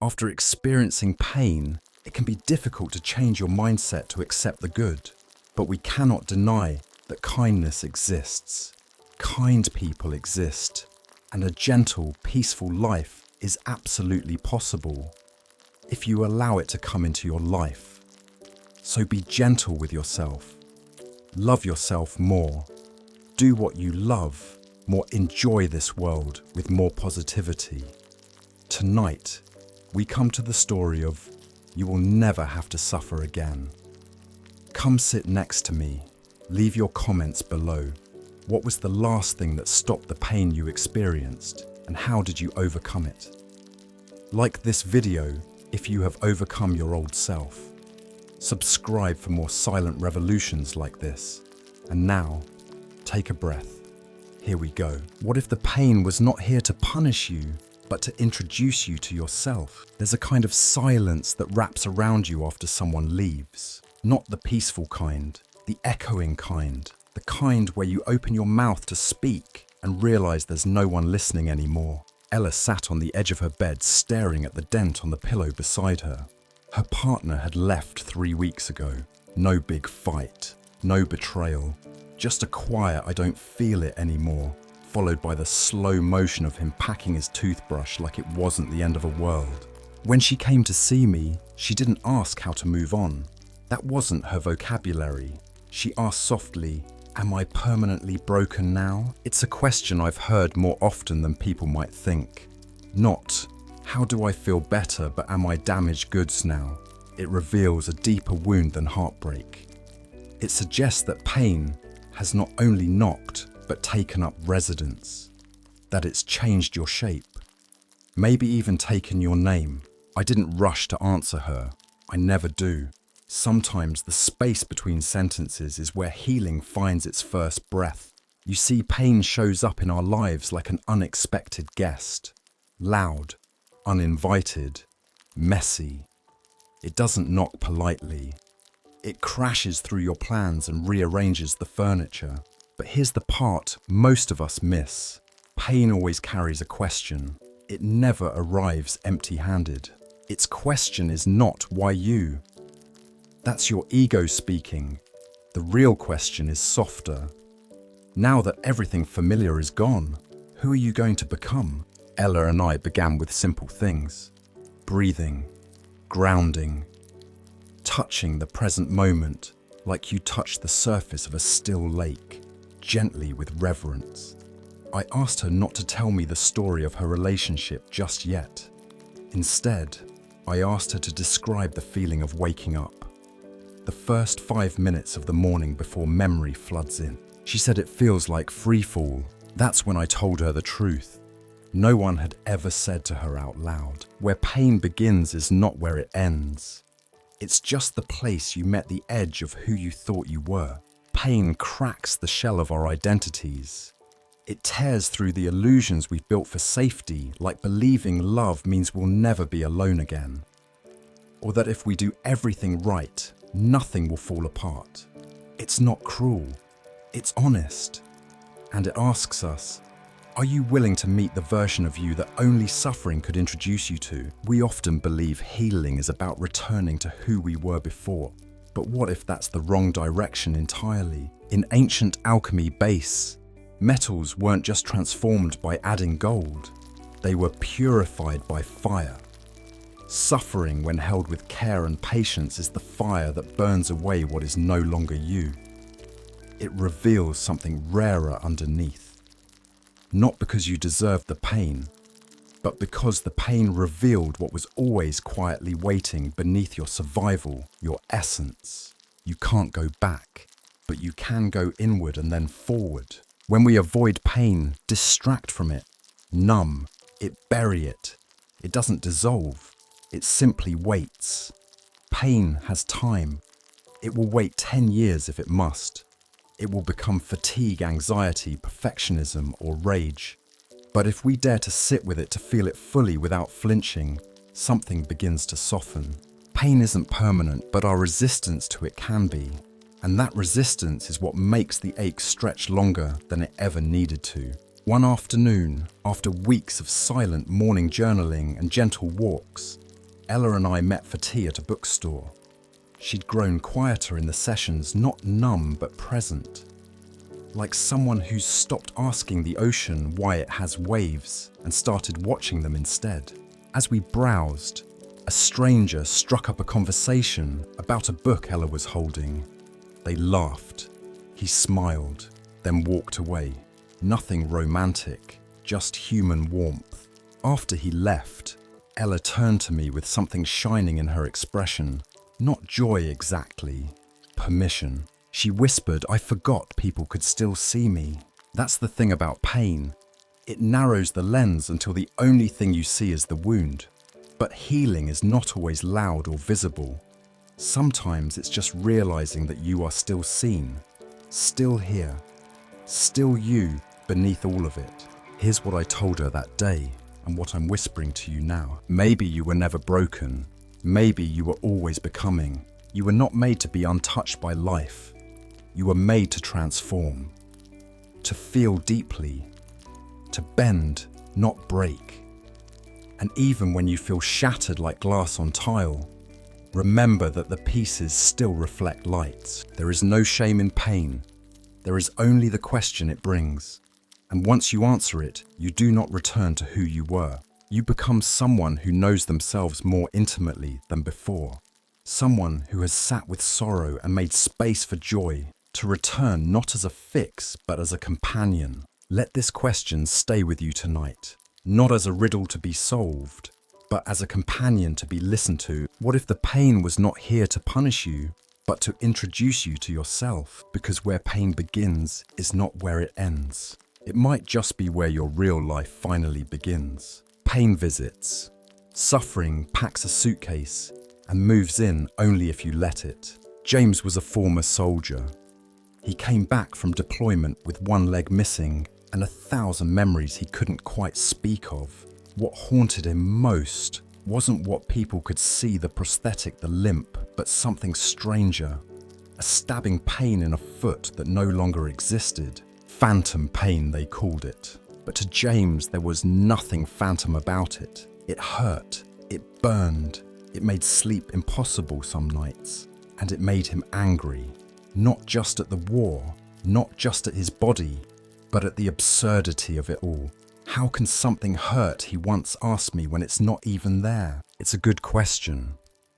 After experiencing pain, it can be difficult to change your mindset to accept the good, but we cannot deny that kindness exists. Kind people exist, and a gentle, peaceful life is absolutely possible if you allow it to come into your life. So be gentle with yourself. Love yourself more. Do what you love. More enjoy this world with more positivity. Tonight, we come to the story of you will never have to suffer again. Come sit next to me. Leave your comments below. What was the last thing that stopped the pain you experienced, and how did you overcome it? Like this video if you have overcome your old self. Subscribe for more silent revolutions like this. And now, take a breath. Here we go. What if the pain was not here to punish you, but to introduce you to yourself? There's a kind of silence that wraps around you after someone leaves. Not the peaceful kind, the echoing kind. The kind where you open your mouth to speak and realize there's no one listening anymore. Ella sat on the edge of her bed staring at the dent on the pillow beside her. Her partner had left 3 weeks ago. No big fight, no betrayal. Just a quiet "I don't feel it anymore," followed by the slow motion of him packing his toothbrush like it wasn't the end of a world. When she came to see me, she didn't ask how to move on. That wasn't her vocabulary. She asked softly, "Am I permanently broken now?" It's a question I've heard more often than people might think. Not, "How do I feel better, but am I damaged goods now?" It reveals a deeper wound than heartbreak. It suggests that pain has not only knocked, but taken up residence. That it's changed your shape. Maybe even taken your name. I didn't rush to answer her. I never do. Sometimes the space between sentences is where healing finds its first breath. You see, pain shows up in our lives like an unexpected guest. Loud, uninvited, messy. It doesn't knock politely. It crashes through your plans and rearranges the furniture. But here's the part most of us miss. Pain always carries a question. It never arrives empty-handed. Its question is not "why you?" That's your ego speaking. The real question is softer. Now that everything familiar is gone, who are you going to become? Ella and I began with simple things. Breathing, grounding, touching the present moment like you touch the surface of a still lake, gently with reverence. I asked her not to tell me the story of her relationship just yet. Instead, I asked her to describe the feeling of waking up. The first 5 minutes of the morning before memory floods in. She said it feels like free fall. That's when I told her the truth. No one had ever said to her out loud, where pain begins is not where it ends. It's just the place you met the edge of who you thought you were. Pain cracks the shell of our identities. It tears through the illusions we've built for safety, like believing love means we'll never be alone again. Or that if we do everything right, nothing will fall apart. It's not cruel, it's honest. And it asks us, are you willing to meet the version of you that only suffering could introduce you to? We often believe healing is about returning to who we were before. But what if that's the wrong direction entirely? In ancient alchemy base, metals weren't just transformed by adding gold. They were purified by fire. Suffering, when held with care and patience, is the fire that burns away what is no longer you. It reveals something rarer underneath. Not because you deserved the pain, but because the pain revealed what was always quietly waiting beneath your survival, your essence. You can't go back, but you can go inward and then forward. When we avoid pain, distract from it, numb it, bury it, it doesn't dissolve. It simply waits. Pain has time. It will wait 10 years if it must. It will become fatigue, anxiety, perfectionism, or rage. But if we dare to sit with it, to feel it fully without flinching, something begins to soften. Pain isn't permanent, but our resistance to it can be. And that resistance is what makes the ache stretch longer than it ever needed to. One afternoon, after weeks of silent morning journaling and gentle walks, Ella and I met for tea at a bookstore. She'd grown quieter in the sessions, not numb but present. Like someone who's stopped asking the ocean why it has waves and started watching them instead. As we browsed, a stranger struck up a conversation about a book Ella was holding. They laughed. He smiled, then walked away. Nothing romantic, just human warmth. After he left, Ella turned to me with something shining in her expression. Not joy exactly, permission. She whispered, "I forgot people could still see me." That's the thing about pain. It narrows the lens until the only thing you see is the wound. But healing is not always loud or visible. Sometimes it's just realizing that you are still seen, still here, still you beneath all of it. Here's what I told her that day and what I'm whispering to you now. Maybe you were never broken. Maybe you were always becoming. You were not made to be untouched by life. You were made to transform, to feel deeply, to bend, not break. And even when you feel shattered like glass on tile, remember that the pieces still reflect light. There is no shame in pain. There is only the question it brings. And once you answer it, you do not return to who you were. You become someone who knows themselves more intimately than before. Someone who has sat with sorrow and made space for joy, to return not as a fix, but as a companion. Let this question stay with you tonight, not as a riddle to be solved, but as a companion to be listened to. What if the pain was not here to punish you, but to introduce you to yourself? Because where pain begins is not where it ends. It might just be where your real life finally begins. Pain visits. Suffering packs a suitcase and moves in only if you let it. James was a former soldier. He came back from deployment with one leg missing and 1,000 memories he couldn't quite speak of. What haunted him most wasn't what people could see, the prosthetic, the limp, but something stranger. A stabbing pain in a foot that no longer existed. Phantom pain, they called it. But to James, there was nothing phantom about it. It hurt. It burned. It made sleep impossible some nights. And it made him angry. Not just at the war, not just at his body, but at the absurdity of it all. How can something hurt, he once asked me, when it's not even there? It's a good question.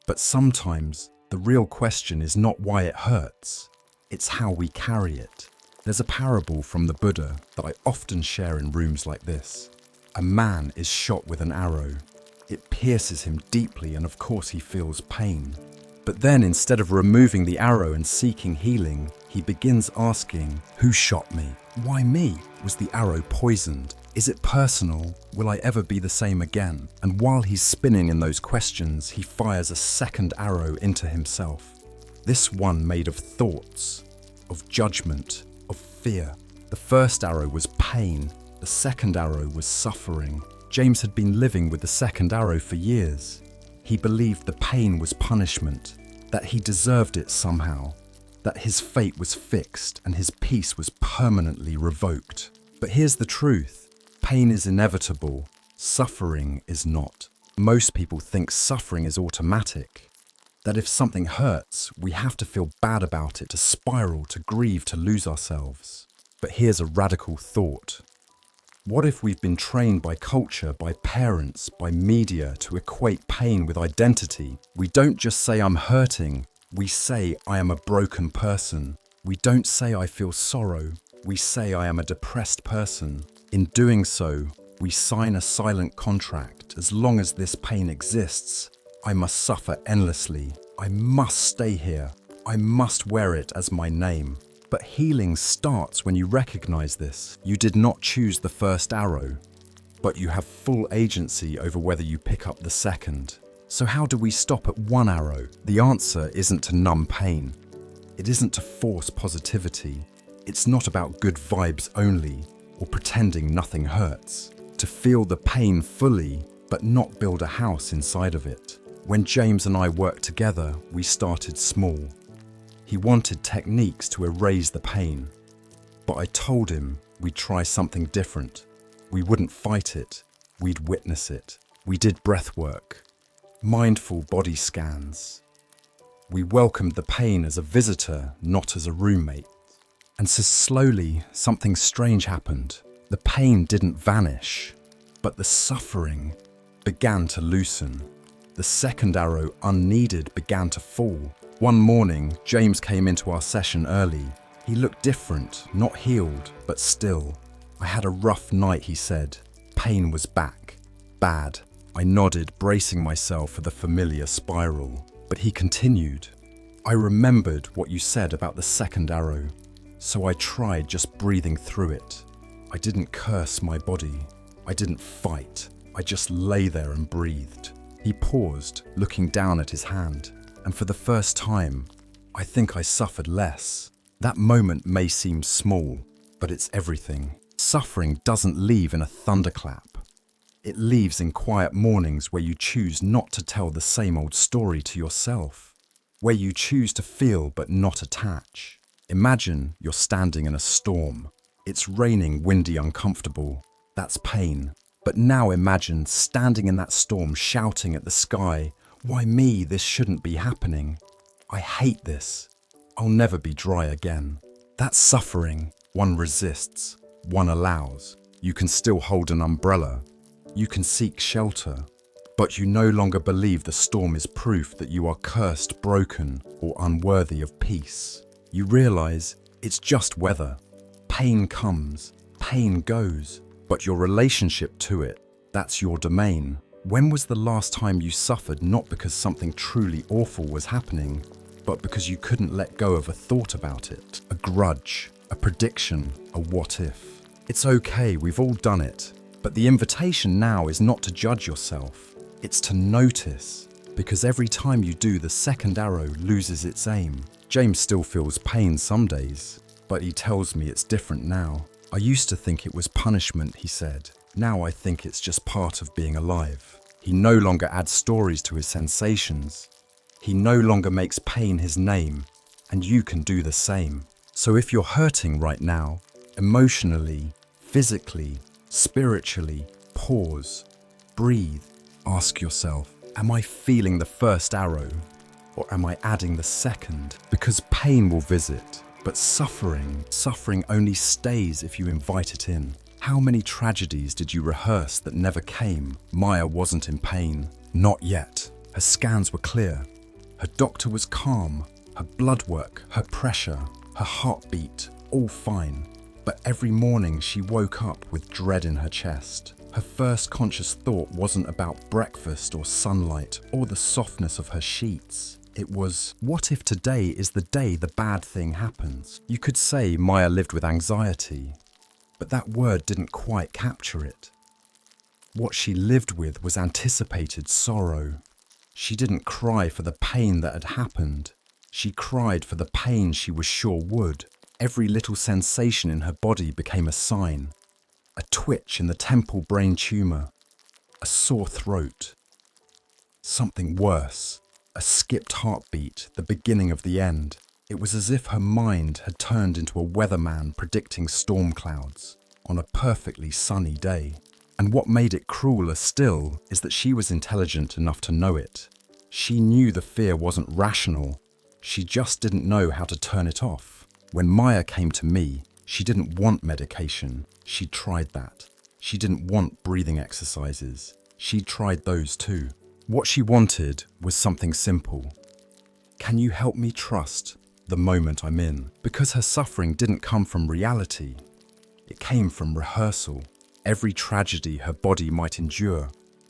But sometimes the real question is not why it hurts. It's how we carry it. There's a parable from the Buddha that I often share in rooms like this. A man is shot with an arrow. It pierces him deeply and of course he feels pain. But then instead of removing the arrow and seeking healing, he begins asking, who shot me? Why me? Was the arrow poisoned? Is it personal? Will I ever be the same again? And while he's spinning in those questions, he fires a second arrow into himself. This one made of thoughts, of judgment, of fear. The first arrow was pain. The second arrow was suffering. James had been living with the second arrow for years. He believed the pain was punishment, that he deserved it somehow, that his fate was fixed and his peace was permanently revoked. But here's the truth. Pain is inevitable. Suffering is not. Most people think suffering is automatic, that if something hurts, we have to feel bad about it, to spiral, to grieve, to lose ourselves. But here's a radical thought. What if we've been trained by culture, by parents, by media to equate pain with identity? We don't just say I'm hurting, we say I am a broken person. We don't say I feel sorrow, we say I am a depressed person. In doing so, we sign a silent contract. As long as this pain exists, I must suffer endlessly. I must stay here. I must wear it as my name. But healing starts when you recognize this. You did not choose the first arrow, but you have full agency over whether you pick up the second. So how do we stop at one arrow? The answer isn't to numb pain. It isn't to force positivity. It's not about good vibes only or pretending nothing hurts. To feel the pain fully, but not build a house inside of it. When James and I worked together, we started small. He wanted techniques to erase the pain, but I told him we'd try something different. We wouldn't fight it, we'd witness it. We did breath work, Mindful body scans. We welcomed the pain as a visitor, not as a roommate. And so slowly, something strange happened. The pain didn't vanish, but the suffering began to loosen. The second arrow, unneeded, began to fall. One morning, James came into our session early. He looked different, not healed, but still. I had a rough night, he said. Pain was back. Bad. I nodded, bracing myself for the familiar spiral. But he continued. I remembered what you said about the second arrow, so I tried just breathing through it. I didn't curse my body. I didn't fight. I just lay there and breathed. He paused, looking down at his hand, and for the first time, I think I suffered less. That moment may seem small, but it's everything. Suffering doesn't leave in a thunderclap. It leaves in quiet mornings where you choose not to tell the same old story to yourself, where you choose to feel but not attach. Imagine you're standing in a storm. It's raining, windy, uncomfortable. That's pain. But now imagine standing in that storm shouting at the sky, "Why me? This shouldn't be happening. I hate this. I'll never be dry again." That's suffering. One resists. One allows. You can still hold an umbrella. You can seek shelter. But you no longer believe the storm is proof that you are cursed, broken, or unworthy of peace. You realize it's just weather. Pain comes. Pain goes. But your relationship to it, that's your domain. When was the last time you suffered not because something truly awful was happening, but because you couldn't let go of a thought about it, a grudge, a prediction, a what if? It's okay, we've all done it. But the invitation now is not to judge yourself. It's to notice, because every time you do, the second arrow loses its aim. James still feels pain some days, but he tells me it's different now. I used to think it was punishment, he said. Now I think it's just part of being alive. He no longer adds stories to his sensations. He no longer makes pain his name, and you can do the same. So if you're hurting right now, emotionally, physically, spiritually, pause, breathe, ask yourself, am I feeling the first arrow, or am I adding the second? Because pain will visit. But suffering only stays if you invite it in. How many tragedies did you rehearse that never came? Maya wasn't in pain. Not yet. Her scans were clear. Her doctor was calm. Her blood work, her pressure, her heartbeat, all fine. But every morning she woke up with dread in her chest. Her first conscious thought wasn't about breakfast or sunlight or the softness of her sheets. It was, what if today is the day the bad thing happens? You could say Maya lived with anxiety, but that word didn't quite capture it. What she lived with was anticipated sorrow. She didn't cry for the pain that had happened. She cried for the pain she was sure would. Every little sensation in her body became a sign. A twitch in the temple brain tumor, a sore throat, something worse. A skipped heartbeat, the beginning of the end. It was as if her mind had turned into a weatherman predicting storm clouds on a perfectly sunny day. And what made it crueler still is that she was intelligent enough to know it. She knew the fear wasn't rational. She just didn't know how to turn it off. When Maya came to me, she didn't want medication. She tried that. She didn't want breathing exercises. She tried those too. What she wanted was something simple. Can you help me trust the moment I'm in? Because her suffering didn't come from reality. It came from rehearsal. Every tragedy her body might endure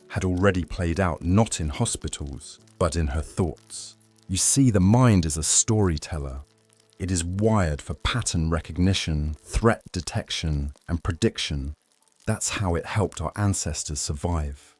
had already played out not in hospitals, but in her thoughts. You see, the mind is a storyteller. It is wired for pattern recognition, threat detection, and prediction. That's how it helped our ancestors survive.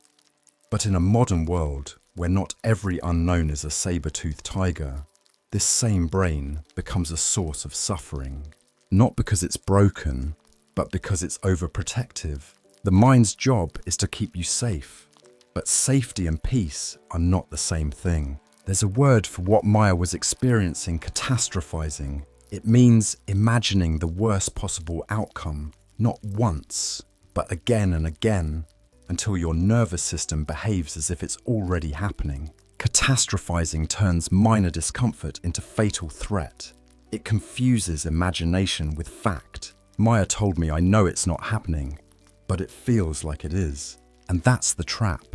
But in a modern world, where not every unknown is a saber-toothed tiger, this same brain becomes a source of suffering. Not because it's broken, but because it's overprotective. The mind's job is to keep you safe, but safety and peace are not the same thing. There's a word for what Maya was experiencing: catastrophizing. It means imagining the worst possible outcome, not once, but again and again, until your nervous system behaves as if it's already happening. Catastrophizing turns minor discomfort into fatal threat. It confuses imagination with fact. Maya told me I know it's not happening, but it feels like it is. And that's the trap.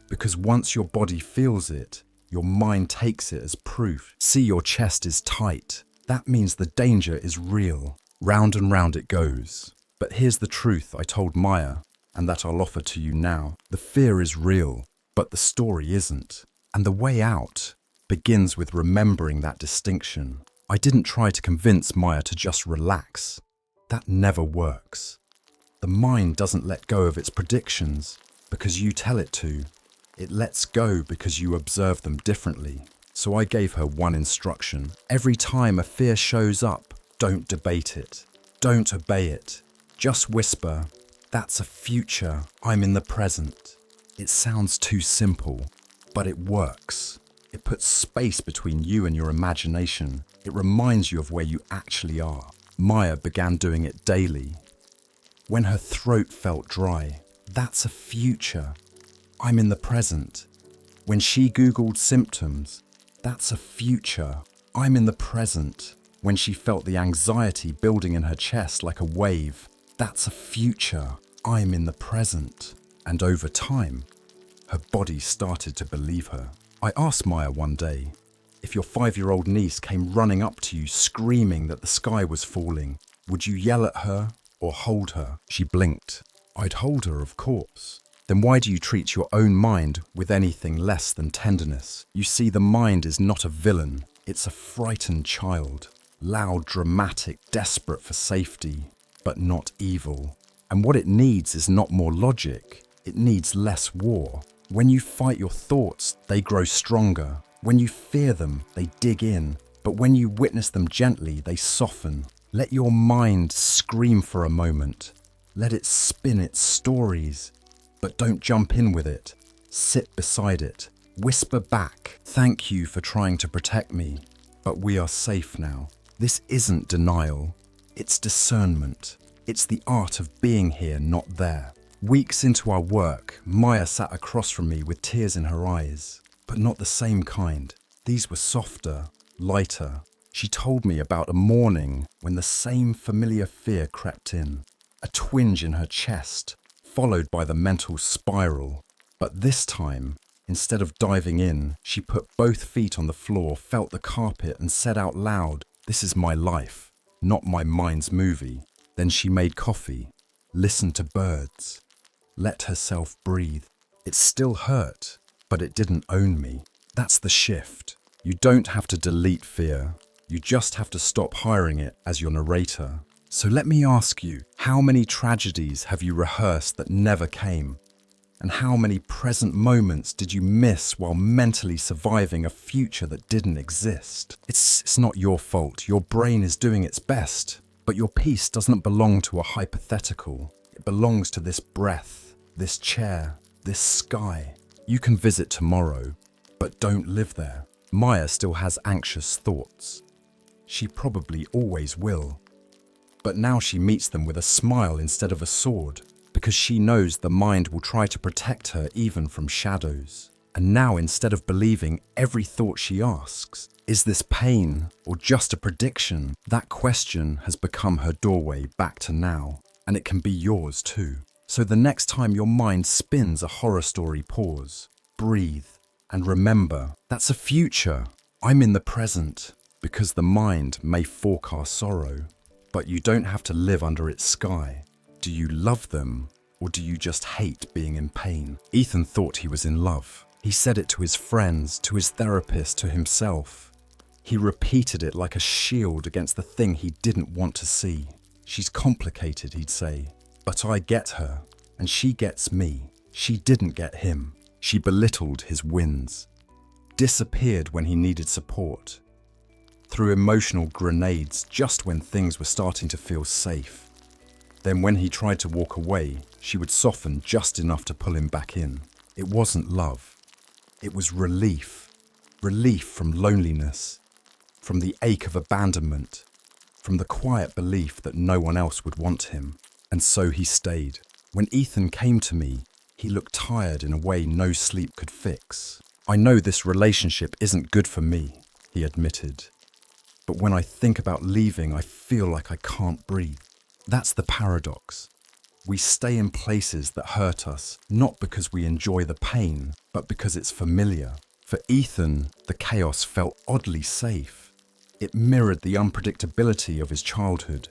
Because once your body feels it, your mind takes it as proof. See, your chest is tight. That means the danger is real. Round and round it goes. But here's the truth I told Maya, and that I'll offer to you now. The fear is real, but the story isn't. And the way out begins with remembering that distinction. I didn't try to convince Maya to just relax. That never works. The mind doesn't let go of its predictions because you tell it to. It lets go because you observe them differently. So I gave her one instruction. Every time a fear shows up, don't debate it. Don't obey it. Just whisper, "That's a future. I'm in the present." It sounds too simple, but it works. It puts space between you and your imagination. It reminds you of where you actually are. Maya began doing it daily. When her throat felt dry, "That's a future. I'm in the present." When she Googled symptoms, "That's a future. I'm in the present." When she felt the anxiety building in her chest like a wave, "That's a future. I'm in the present." And over time, her body started to believe her. I asked Maya one day, if your 5-year-old niece came running up to you screaming that the sky was falling, would you yell at her or hold her? She blinked. I'd hold her, of course. Then why do you treat your own mind with anything less than tenderness? You see, the mind is not a villain. It's a frightened child. Loud, dramatic, desperate for safety, but not evil. And what it needs is not more logic. It needs less war. When you fight your thoughts, they grow stronger. When you fear them, they dig in. But when you witness them gently, they soften. Let your mind scream for a moment. Let it spin its stories. But don't jump in with it. Sit beside it. Whisper back, "Thank you for trying to protect me, but we are safe now." This isn't denial. It's discernment. It's the art of being here, not there. Weeks into our work, Maya sat across from me with tears in her eyes, but not the same kind. These were softer, lighter. She told me about a morning when the same familiar fear crept in, a twinge in her chest, followed by the mental spiral. But this time, instead of diving in, she put both feet on the floor, felt the carpet, and said out loud, "This is my life, not my mind's movie." Then she made coffee, listened to birds, let herself breathe. It still hurt, but it didn't own me. That's the shift. You don't have to delete fear. You just have to stop hiring it as your narrator. So let me ask you, how many tragedies have you rehearsed that never came? And how many present moments did you miss while mentally surviving a future that didn't exist? It's not your fault. Your brain is doing its best. But your peace doesn't belong to a hypothetical. It belongs to this breath, this chair, this sky. You can visit tomorrow, but don't live there. Maya still has anxious thoughts. She probably always will. But now she meets them with a smile instead of a sword, because she knows the mind will try to protect her even from shadows. And now, instead of believing every thought she asks, "Is this pain or just a prediction?" that question has become her doorway back to now, and it can be yours too. So the next time your mind spins a horror story, pause, breathe, and remember, that's a future. I'm in the present, because the mind may forecast sorrow, but you don't have to live under its sky. Do you love them, or do you just hate being in pain? Ethan thought he was in love. He said it to his friends, to his therapist, to himself. He repeated it like a shield against the thing he didn't want to see. "She's complicated," he'd say, "but I get her, and she gets me. She didn't get him." She belittled his wins, disappeared when he needed support, threw emotional grenades just when things were starting to feel safe. Then when he tried to walk away, she would soften just enough to pull him back in. It wasn't love. It was relief. Relief from loneliness, from the ache of abandonment, from the quiet belief that no one else would want him. And so he stayed. When Ethan came to me, He looked tired in a way no sleep could fix. "I know this relationship isn't good for me," he admitted. "But when I think about leaving, I feel like I can't breathe." That's the paradox. We stay in places that hurt us, not because we enjoy the pain, but because it's familiar. For Ethan, the chaos felt oddly safe. It mirrored the unpredictability of his childhood.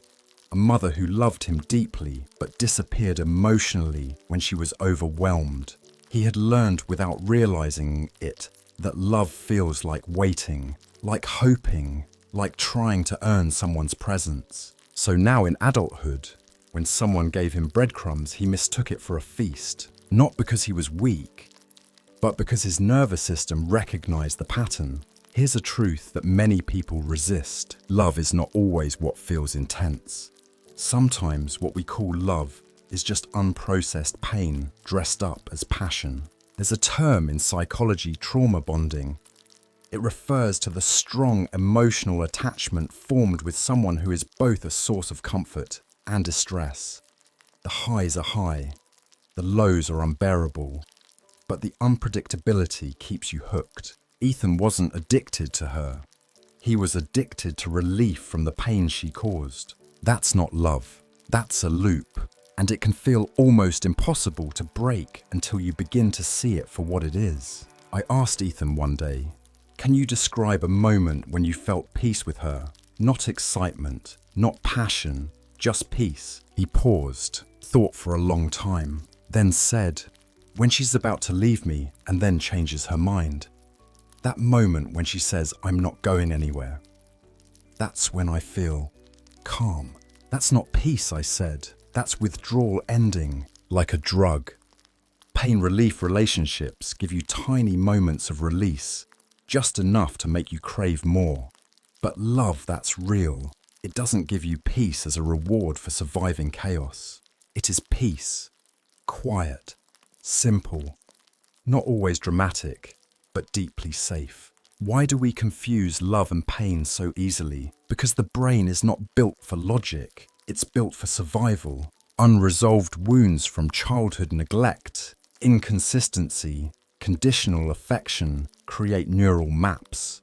A mother who loved him deeply, but disappeared emotionally when she was overwhelmed. He had learned without realizing it that love feels like waiting, like hoping, like trying to earn someone's presence. So now in adulthood, when someone gave him breadcrumbs, he mistook it for a feast, not because he was weak, but because his nervous system recognized the pattern. Here's a truth that many people resist. Love is not always what feels intense. Sometimes what we call love is just unprocessed pain dressed up as passion. There's a term in psychology, trauma bonding. It refers to the strong emotional attachment formed with someone who is both a source of comfort and distress. The highs are high, the lows are unbearable, but the unpredictability keeps you hooked. Ethan wasn't addicted to her. He was addicted to relief from the pain she caused. That's not love. That's a loop, and it can feel almost impossible to break until you begin to see it for what it is. I asked Ethan one day, "Can you describe a moment when you felt peace with her? Not excitement, not passion, just peace." He paused, thought for a long time, then said, "When she's about to leave me and then changes her mind. That moment when she says, 'I'm not going anywhere.' That's when I feel calm." "That's not peace," I said. "That's withdrawal ending, like a drug." Pain relief relationships give you tiny moments of release, just enough to make you crave more. But love that's real, it doesn't give you peace as a reward for surviving chaos. It is peace, quiet, simple, not always dramatic, but deeply safe. Why do we confuse love and pain so easily? Because the brain is not built for logic, it's built for survival. Unresolved wounds from childhood neglect, inconsistency, conditional affection create neural maps.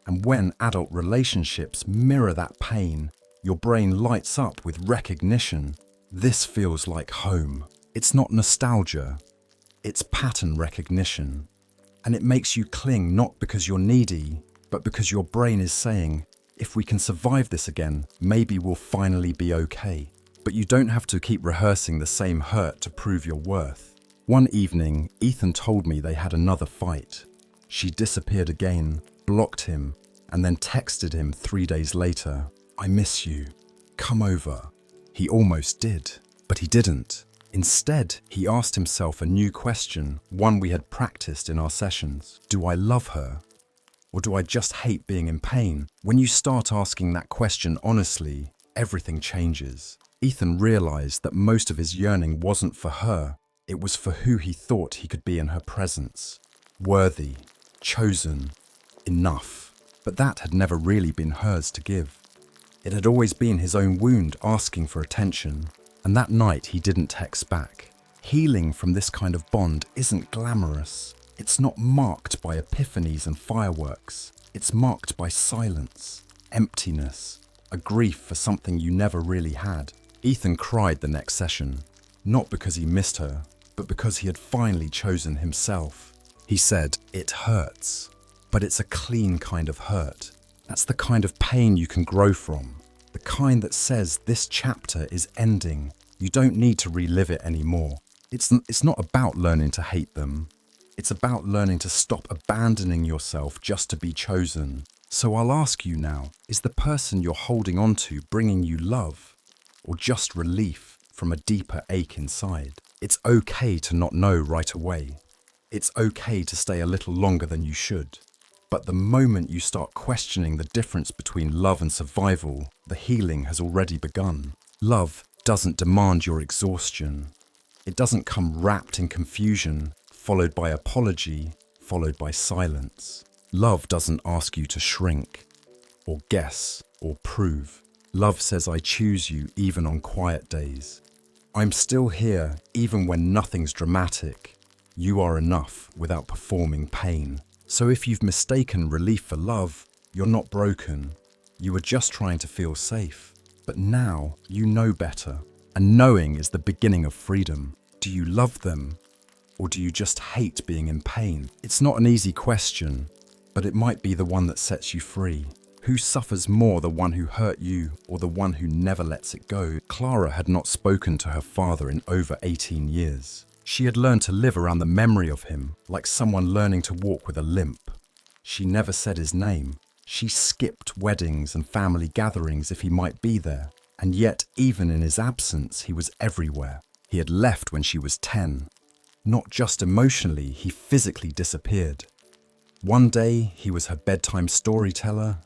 And when adult relationships mirror that pain, your brain lights up with recognition. This feels like home. It's not nostalgia, it's pattern recognition. And it makes you cling not because you're needy, but because your brain is saying, if we can survive this again, maybe we'll finally be okay. But you don't have to keep rehearsing the same hurt to prove your worth. One evening, Ethan told me they had another fight. She disappeared again, blocked him, and then texted him 3 days later, "I miss you. Come over." He almost did, but he didn't. Instead, he asked himself a new question, one we had practiced in our sessions. Do I love her? Or do I just hate being in pain? When you start asking that question honestly, everything changes. Ethan realized that most of his yearning wasn't for her, it was for who he thought he could be in her presence. Worthy, chosen, enough. But that had never really been hers to give. It had always been his own wound asking for attention. And that night he didn't text back. Healing from this kind of bond isn't glamorous. It's not marked by epiphanies and fireworks. It's marked by silence, emptiness, a grief for something you never really had. Ethan cried the next session, not because he missed her, but because he had finally chosen himself. He said, "It hurts, but it's a clean kind of hurt. That's the kind of pain you can grow from. The kind that says this chapter is ending. You don't need to relive it anymore." It's not about learning to hate them. It's about learning to stop abandoning yourself just to be chosen. So I'll ask you now, is the person you're holding on to bringing you love or just relief from a deeper ache inside? It's okay to not know right away. It's okay to stay a little longer than you should. But the moment you start questioning the difference between love and survival, the healing has already begun. Love doesn't demand your exhaustion. It doesn't come wrapped in confusion, followed by apology, followed by silence. Love doesn't ask you to shrink, or guess, or prove. Love says, "I choose you even on quiet days. I'm still here even when nothing's dramatic. You are enough without performing pain. So if you've mistaken relief for love, you're not broken. You were just trying to feel safe. But now you know better. And knowing is the beginning of freedom. Do you love them? Or do you just hate being in pain? It's not an easy question, but it might be the one that sets you free. Who suffers more, the one who hurt you or the one who never lets it go? Clara had not spoken to her father in over 18 years. She had learned to live around the memory of him, like someone learning to walk with a limp. She never said his name. She skipped weddings and family gatherings if he might be there. And yet, even in his absence, he was everywhere. He had left when she was 10. Not just emotionally, he physically disappeared. One day, he was her bedtime storyteller,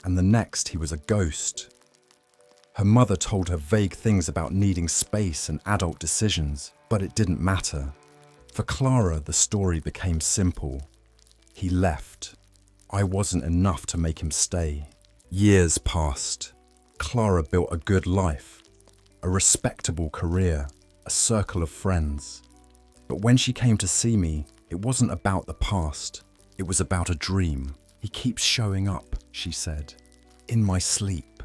and the next, he was a ghost. Her mother told her vague things about needing space and adult decisions, but it didn't matter. For Clara, the story became simple. He left. I wasn't enough to make him stay. Years passed. Clara built a good life, a respectable career, a circle of friends. But when she came to see me, it wasn't about the past. It was about a dream. He keeps showing up, she said, in my sleep.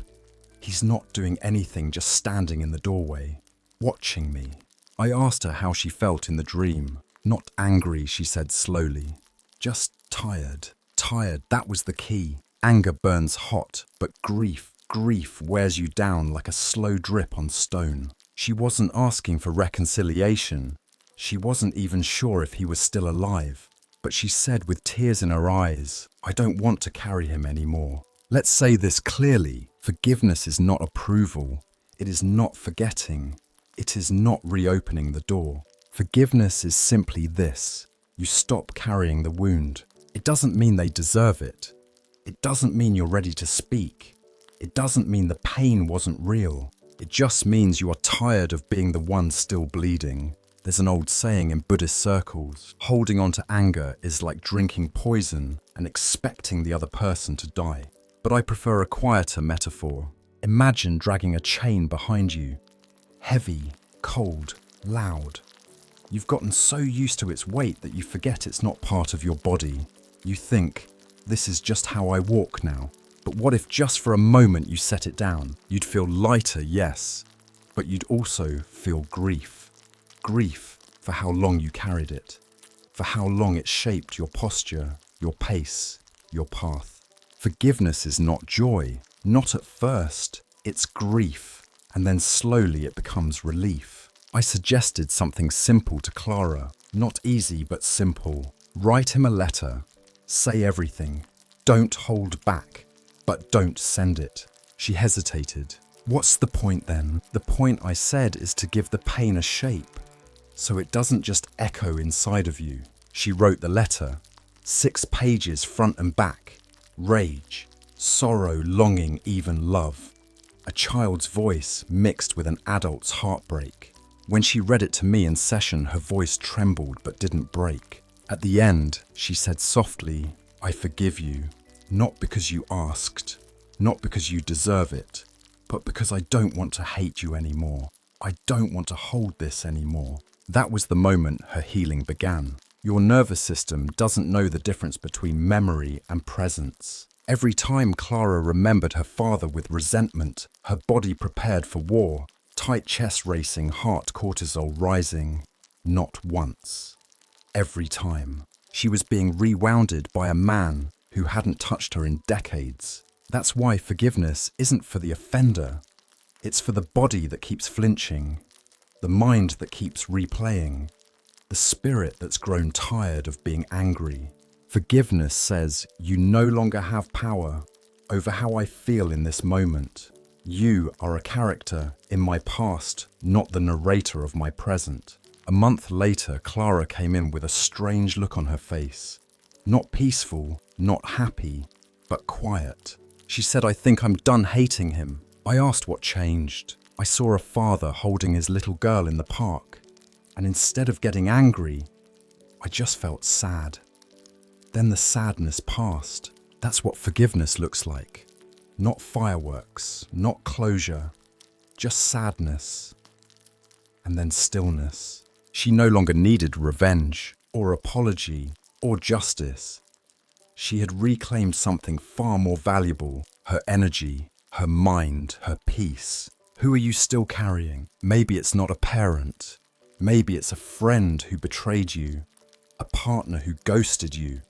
He's not doing anything, just standing in the doorway, watching me. I asked her how she felt in the dream. Not angry, she said slowly. Just tired. Tired, that was the key. Anger burns hot, but grief wears you down like a slow drip on stone. She wasn't asking for reconciliation. She wasn't even sure if he was still alive. But she said with tears in her eyes, I don't want to carry him anymore. Let's say this clearly. Forgiveness is not approval. It is not forgetting. It is not reopening the door. Forgiveness is simply this. You stop carrying the wound. It doesn't mean they deserve it. It doesn't mean you're ready to speak. It doesn't mean the pain wasn't real. It just means you are tired of being the one still bleeding. There's an old saying in Buddhist circles, holding on to anger is like drinking poison and expecting the other person to die. But I prefer a quieter metaphor. Imagine dragging a chain behind you. Heavy, cold, loud. You've gotten so used to its weight that you forget it's not part of your body. You think, this is just how I walk now. But what if just for a moment you set it down? You'd feel lighter, yes, but you'd also feel grief. Grief for how long you carried it, for how long it shaped your posture, your pace, your path. Forgiveness is not joy, not at first. It's grief, and then slowly it becomes relief. I suggested something simple to Clara, not easy but simple. Write him a letter. Say everything. Don't hold back, but don't send it. She hesitated. What's the point then? The point, I said, is to give the pain a shape, so it doesn't just echo inside of you. She wrote the letter. 6 pages front and back. Rage, sorrow, longing, even love. A child's voice mixed with an adult's heartbreak. When she read it to me in session, her voice trembled but didn't break. At the end, she said softly, I forgive you, not because you asked, not because you deserve it, but because I don't want to hate you anymore. I don't want to hold this anymore. That was the moment her healing began. Your nervous system doesn't know the difference between memory and presence. Every time Clara remembered her father with resentment, her body prepared for war, tight chest racing, heart cortisol rising. Not once. Every time. She was being rewounded by a man who hadn't touched her in decades. That's why forgiveness isn't for the offender. It's for the body that keeps flinching, the mind that keeps replaying, the spirit that's grown tired of being angry. Forgiveness says, you no longer have power over how I feel in this moment. You are a character in my past, not the narrator of my present. A month later, Clara came in with a strange look on her face. Not peaceful, not happy, but quiet. She said, I think I'm done hating him. I asked what changed. I saw a father holding his little girl in the park, and instead of getting angry, I just felt sad. Then the sadness passed. That's what forgiveness looks like. Not fireworks, not closure, just sadness. and then stillness. She no longer needed revenge, or apology, or justice. She had reclaimed something far more valuable: her energy, her mind, her peace. Who are you still carrying? Maybe it's not a parent. Maybe it's a friend who betrayed you, a partner who ghosted you,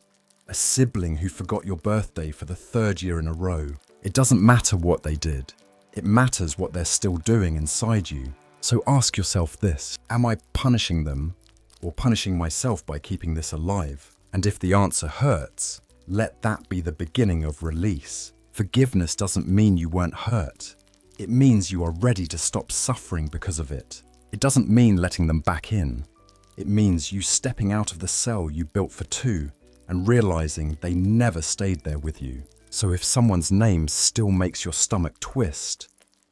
a sibling who forgot your birthday for the third year in a row. It doesn't matter what they did. It matters what they're still doing inside you. So ask yourself this: am I punishing them or punishing myself by keeping this alive? And if the answer hurts, let that be the beginning of release. Forgiveness doesn't mean you weren't hurt. It means you are ready to stop suffering because of it. It doesn't mean letting them back in. It means you stepping out of the cell you built for two and realizing they never stayed there with you. So if someone's name still makes your stomach twist,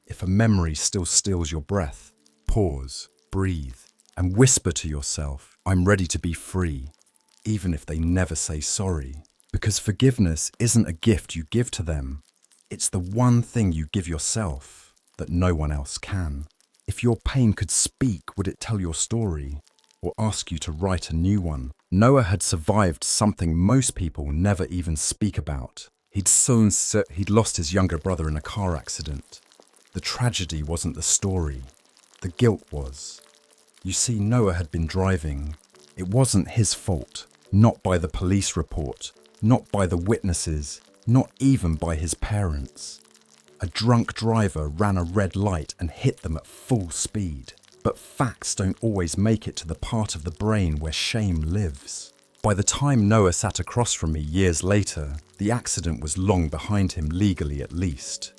if a memory still steals your breath, pause, breathe, and whisper to yourself, I'm ready to be free, even if they never say sorry. Because forgiveness isn't a gift you give to them. It's the one thing you give yourself that no one else can. If your pain could speak, would it tell your story or ask you to write a new one? Noah had survived something most people never even speak about. He'd lost his younger brother in a car accident. The tragedy wasn't the story. The guilt was. You see, Noah had been driving. It wasn't his fault. Not by the police report. Not by the witnesses. Not even by his parents. A drunk driver ran a red light and hit them at full speed. But facts don't always make it to the part of the brain where shame lives. By the time Noah sat across from me years later, the accident was long behind him, legally at least.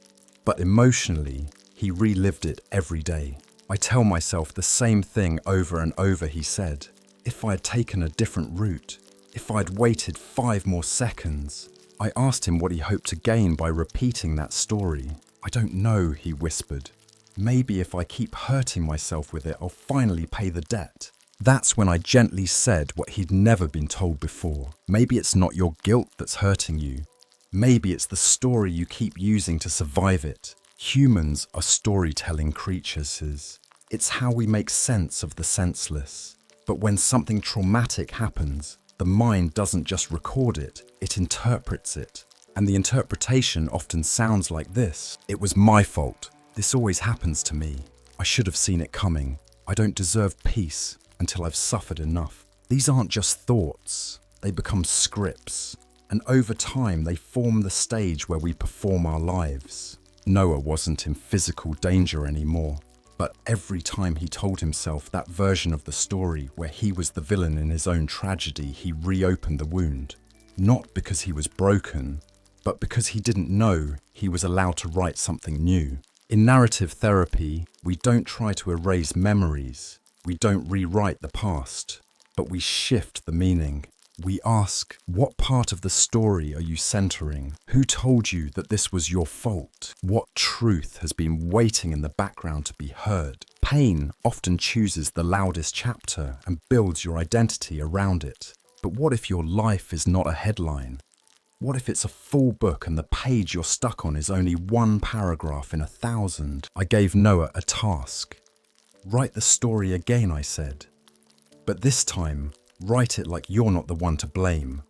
But emotionally, he relived it every day. I tell myself the same thing over and over, he said. If I had taken a different route, if I'd waited 5 more seconds. I asked him what he hoped to gain by repeating that story. I don't know, he whispered. Maybe if I keep hurting myself with it, I'll finally pay the debt. That's when I gently said what he'd never been told before. Maybe it's not your guilt that's hurting you. Maybe it's the story you keep using to survive it. Humans are storytelling creatures. It's how we make sense of the senseless. But when something traumatic happens, the mind doesn't just record it, it interprets it. And the interpretation often sounds like this: it was my fault. This always happens to me. I should have seen it coming. I don't deserve peace until I've suffered enough. These aren't just thoughts. They become scripts. And over time, they form the stage where we perform our lives. Noah wasn't in physical danger anymore. But every time he told himself that version of the story where he was the villain in his own tragedy, he reopened the wound. Not because he was broken, but because he didn't know he was allowed to write something new. In narrative therapy, we don't try to erase memories. We don't rewrite the past, but we shift the meaning. We ask, what part of the story are you centering? Who told you that this was your fault? What truth has been waiting in the background to be heard? Pain often chooses the loudest chapter and builds your identity around it. But what if your life is not a headline? What if it's a full book and the page you're stuck on is only one paragraph in 1,000? I gave Noah a task. Write the story again, I said. But this time, write it like you're not the one to blame.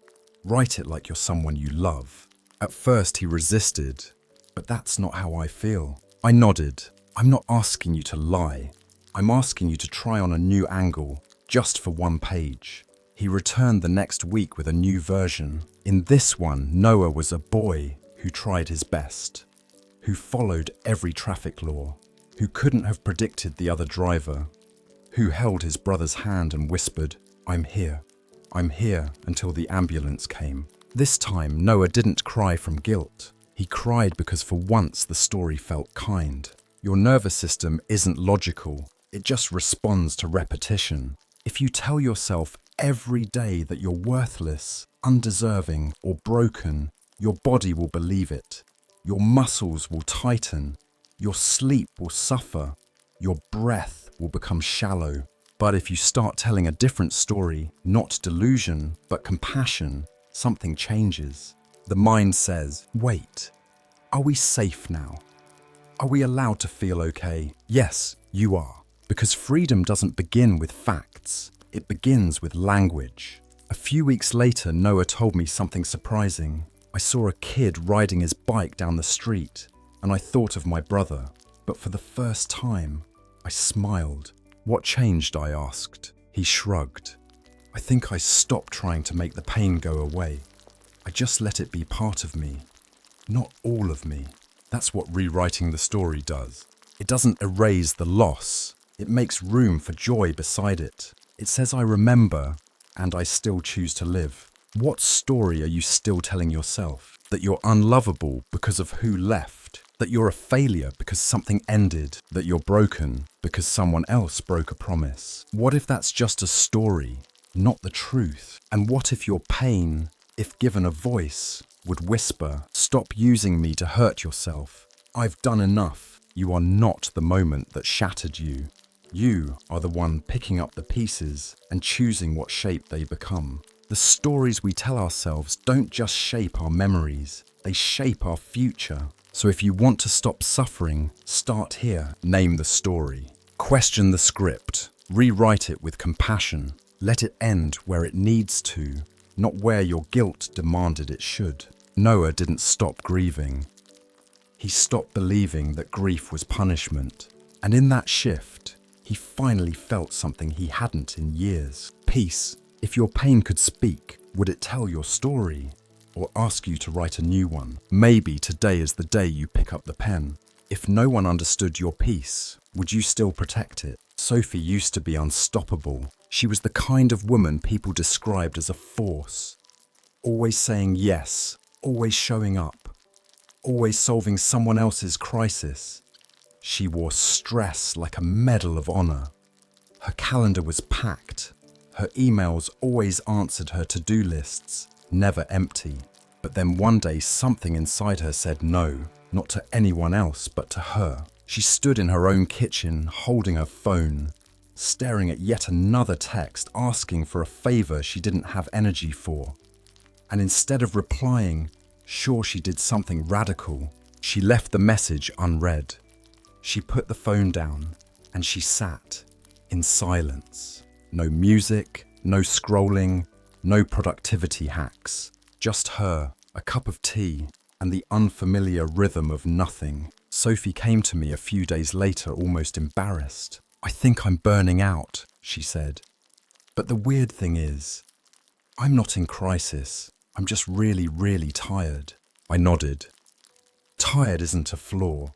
Write it like you're someone you love. At first he resisted, but that's not how I feel. I nodded. I'm not asking you to lie. I'm asking you to try on a new angle, just for one page. He returned the next week with a new version. In this one, Noah was a boy who tried his best, who followed every traffic law, who couldn't have predicted the other driver, who held his brother's hand and whispered, I'm here until the ambulance came. This time, Noah didn't cry from guilt. He cried because for once the story felt kind. Your nervous system isn't logical. It just responds to repetition. If you tell yourself every day that you're worthless, undeserving, or broken, your body will believe it. Your muscles will tighten. Your sleep will suffer. Your breath will become shallow. But if you start telling a different story, not delusion, but compassion, something changes. The mind says, wait, are we safe now? Are we allowed to feel okay? Yes, you are. Because freedom doesn't begin with facts, it begins with language. A few weeks later, Noah told me something surprising. I saw a kid riding his bike down the street, and I thought of my brother. But for the first time, I smiled. What changed? I asked. He shrugged. I think I stopped trying to make the pain go away. I just let it be part of me, not all of me. That's what rewriting the story does. It doesn't erase the loss. It makes room for joy beside it. It says I remember, and I still choose to live. What story are you still telling yourself? That you're unlovable because of who left? That you're a failure because something ended? That you're broken because someone else broke a promise? What if that's just a story, not the truth? And what if your pain, if given a voice, would whisper, "Stop using me to hurt yourself. I've done enough." You are not the moment that shattered you. You are the one picking up the pieces and choosing what shape they become. The stories we tell ourselves don't just shape our memories, they shape our future. So if you want to stop suffering, start here. Name the story. Question the script. Rewrite it with compassion. Let it end where it needs to, not where your guilt demanded it should. Noah didn't stop grieving. He stopped believing that grief was punishment. And in that shift, he finally felt something he hadn't in years. Peace. If your pain could speak, would it tell your story? Or ask you to write a new one? Maybe today is the day you pick up the pen. If no one understood your peace, would you still protect it? Sophie used to be unstoppable. She was the kind of woman people described as a force. Always saying yes, always showing up, always solving someone else's crisis. She wore stress like a medal of honor. Her calendar was packed. Her emails always answered her to-do lists, never empty. But then one day something inside her said no, not to anyone else but to her. She stood in her own kitchen, holding her phone, staring at yet another text asking for a favor she didn't have energy for. And instead of replying, sure she did something radical, she left the message unread. She put the phone down and she sat in silence. No music, no scrolling, no productivity hacks. Just her, a cup of tea, and the unfamiliar rhythm of nothing. Sophie came to me a few days later, almost embarrassed. "I think I'm burning out," she said. "But the weird thing is, I'm not in crisis. I'm just really, really tired." I nodded. Tired isn't a flaw.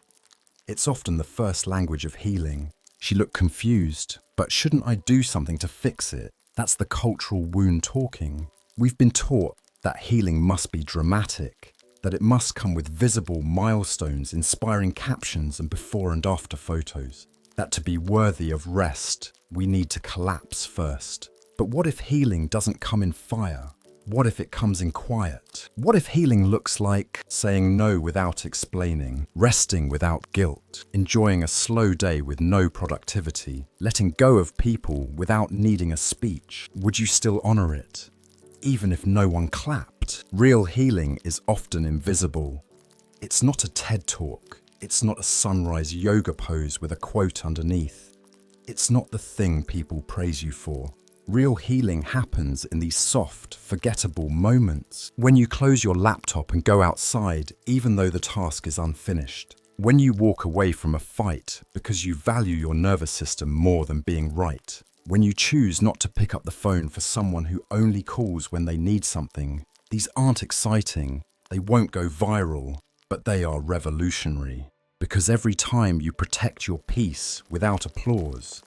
It's often the first language of healing. She looked confused. But shouldn't I do something to fix it? That's the cultural wound talking. We've been taught that healing must be dramatic, that it must come with visible milestones, inspiring captions and before and after photos. That to be worthy of rest, we need to collapse first. But what if healing doesn't come in fire? What if it comes in quiet? What if healing looks like saying no without explaining, resting without guilt, enjoying a slow day with no productivity, letting go of people without needing a speech? Would you still honor it? Even if no one clapped? Real healing is often invisible. It's not a TED talk. It's not a sunrise yoga pose with a quote underneath. It's not the thing people praise you for. Real healing happens in these soft, forgettable moments. When you close your laptop and go outside, even though the task is unfinished. When you walk away from a fight because you value your nervous system more than being right. When you choose not to pick up the phone for someone who only calls when they need something. These aren't exciting, they won't go viral, but they are revolutionary. Because every time you protect your peace without applause,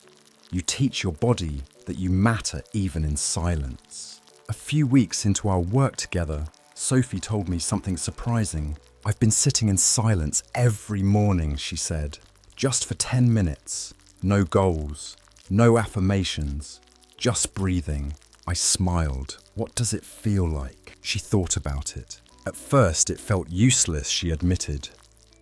you teach your body that you matter even in silence. A few weeks into our work together, Sophie told me something surprising. "I've been sitting in silence every morning," she said, "just for 10 minutes. No goals, no affirmations, just breathing." I smiled. "What does it feel like?" She thought about it. "At first it felt useless," she admitted,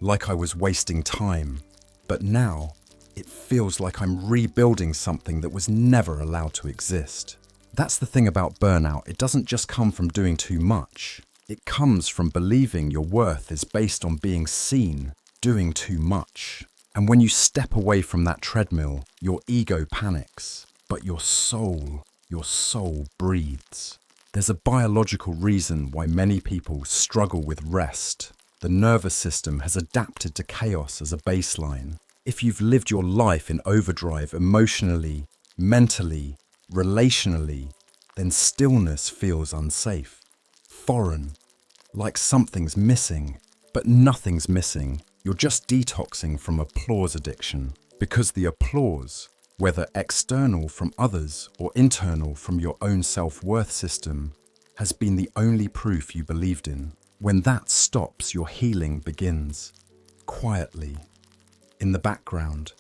"like I was wasting time. But now, it feels like I'm rebuilding something that was never allowed to exist." That's the thing about burnout. It doesn't just come from doing too much. It comes from believing your worth is based on being seen, doing too much. And when you step away from that treadmill, your ego panics, but your soul breathes. There's a biological reason why many people struggle with rest. The nervous system has adapted to chaos as a baseline. If you've lived your life in overdrive emotionally, mentally, relationally, then stillness feels unsafe, foreign, like something's missing. But nothing's missing. You're just detoxing from applause addiction. Because the applause, whether external from others or internal from your own self-worth system, has been the only proof you believed in. When that stops, your healing begins. Quietly. In the background.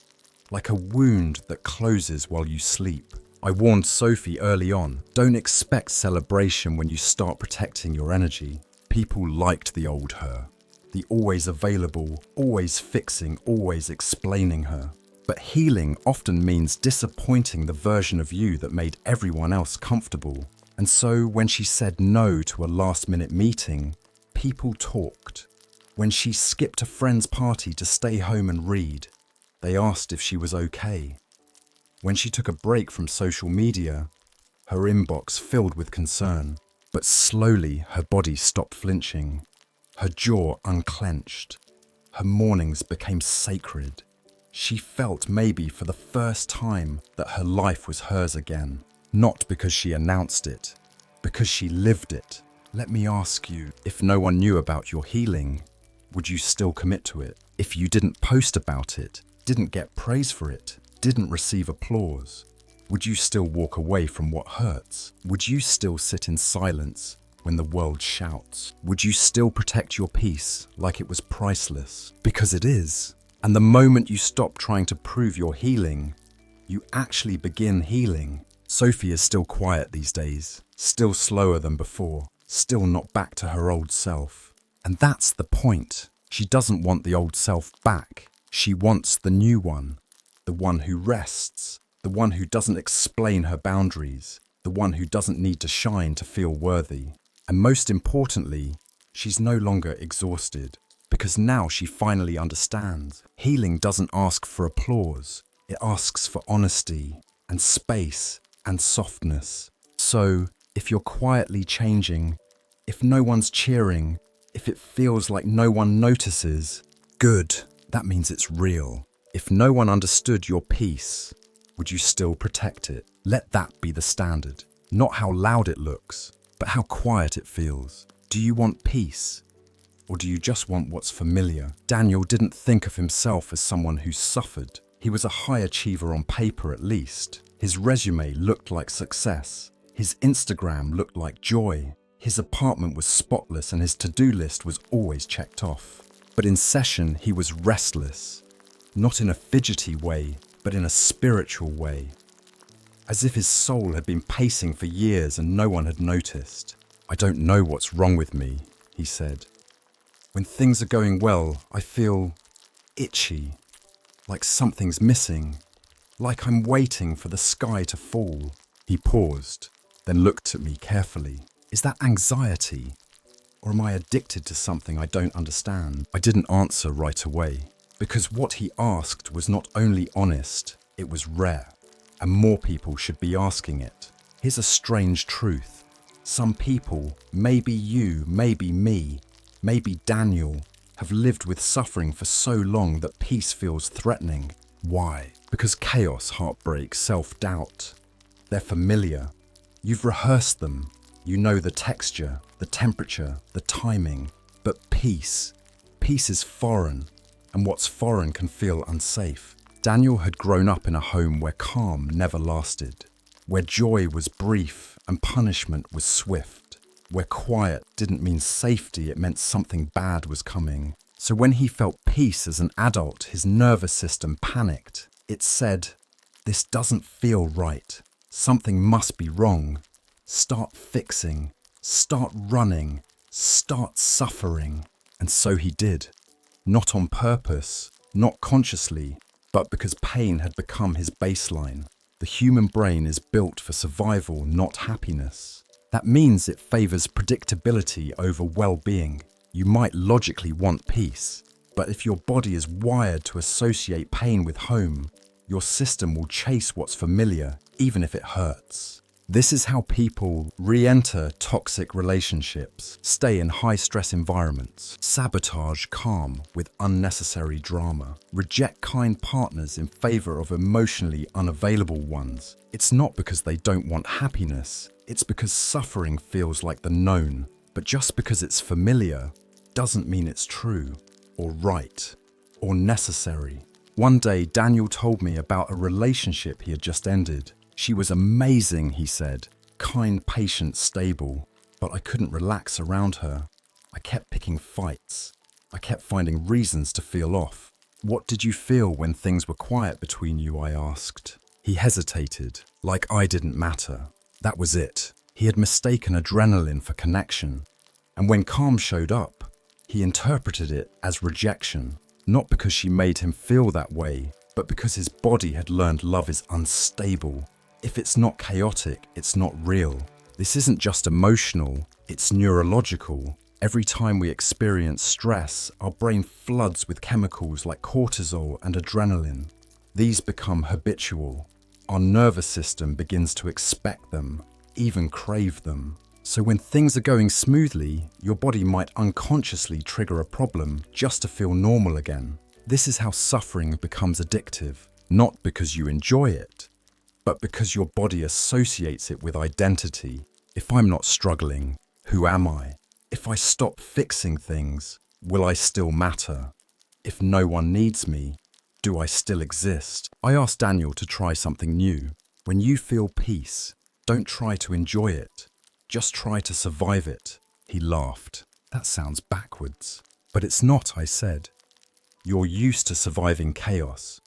Like a wound that closes while you sleep. I warned Sophie early on, don't expect celebration when you start protecting your energy. People liked the old her. The always available, always fixing, always explaining her. But healing often means disappointing the version of you that made everyone else comfortable. And so when she said no to a last-minute meeting, people talked. When she skipped a friend's party to stay home and read, they asked if she was okay. When she took a break from social media, her inbox filled with concern. But slowly her body stopped flinching. Her jaw unclenched. Her mornings became sacred. She felt maybe for the first time that her life was hers again. Not because she announced it, because she lived it. Let me ask you, if no one knew about your healing, would you still commit to it? If you didn't post about it, didn't get praise for it, didn't receive applause, would you still walk away from what hurts? Would you still sit in silence when the world shouts? Would you still protect your peace like it was priceless? Because it is. And the moment you stop trying to prove you're healing, you actually begin healing. Sophie is still quiet these days, still slower than before, still not back to her old self. And that's the point. She doesn't want the old self back. She wants the new one, the one who rests, the one who doesn't explain her boundaries, the one who doesn't need to shine to feel worthy. And most importantly, she's no longer exhausted, because now she finally understands. Healing doesn't ask for applause. It asks for honesty and space and softness. So, if you're quietly changing, if no one's cheering, if it feels like no one notices, good, that means it's real. If no one understood your peace, would you still protect it? Let that be the standard. Not how loud it looks, but how quiet it feels. Do you want peace? Or do you just want what's familiar? Daniel didn't think of himself as someone who suffered. He was a high achiever on paper at least. His resume looked like success. His Instagram looked like joy. His apartment was spotless and his to-do list was always checked off. But in session, he was restless. Not in a fidgety way, but in a spiritual way. As if his soul had been pacing for years and no one had noticed. I don't know what's wrong with me, he said. When things are going well, I feel itchy, like something's missing, like I'm waiting for the sky to fall. He paused, then looked at me carefully. Is that anxiety? Or am I addicted to something I don't understand? I didn't answer right away, because what he asked was not only honest, it was rare, and more people should be asking it. Here's a strange truth. Some people, maybe you, maybe me, maybe Daniel, have lived with suffering for so long that peace feels threatening. Why? Because chaos, heartbreak, self-doubt, they're familiar. You've rehearsed them. You know the texture, the temperature, the timing. But peace is foreign, and what's foreign can feel unsafe. Daniel had grown up in a home where calm never lasted, where joy was brief and punishment was swift, where quiet didn't mean safety, it meant something bad was coming. So when he felt peace as an adult, his nervous system panicked. It said, "This doesn't feel right. Something must be wrong. Start fixing, start running, start suffering." And so he did. Not on purpose, not consciously, but because pain had become his baseline. The human brain is built for survival, not happiness. That means it favors predictability over well-being. You might logically want peace, But if your body is wired to associate pain with home, your system will chase what's familiar, even if it hurts. This is how people re-enter toxic relationships, stay in high-stress environments, sabotage calm with unnecessary drama, reject kind partners in favor of emotionally unavailable ones. It's not because they don't want happiness, it's because suffering feels like the known. But just because it's familiar doesn't mean it's true, or right, or necessary. One day, Daniel told me about a relationship he had just ended. She was amazing, he said, kind, patient, stable, but I couldn't relax around her. I kept picking fights. I kept finding reasons to feel off. What did you feel when things were quiet between you, I asked. He hesitated, like I didn't matter. That was it. He had mistaken adrenaline for connection. And when calm showed up, he interpreted it as rejection, not because she made him feel that way, but because his body had learned love is unstable. If it's not chaotic, it's not real. This isn't just emotional, it's neurological. Every time we experience stress, our brain floods with chemicals like cortisol and adrenaline. These become habitual. Our nervous system begins to expect them, even crave them. So when things are going smoothly, your body might unconsciously trigger a problem just to feel normal again. This is how suffering becomes addictive, not because you enjoy it, but because your body associates it with identity. If I'm not struggling, who am I? If I stop fixing things, will I still matter? If no one needs me, do I still exist? I asked Daniel to try something new. When you feel peace, don't try to enjoy it. Just try to survive it. He laughed. That sounds backwards. But it's not, I said. You're used to surviving chaos.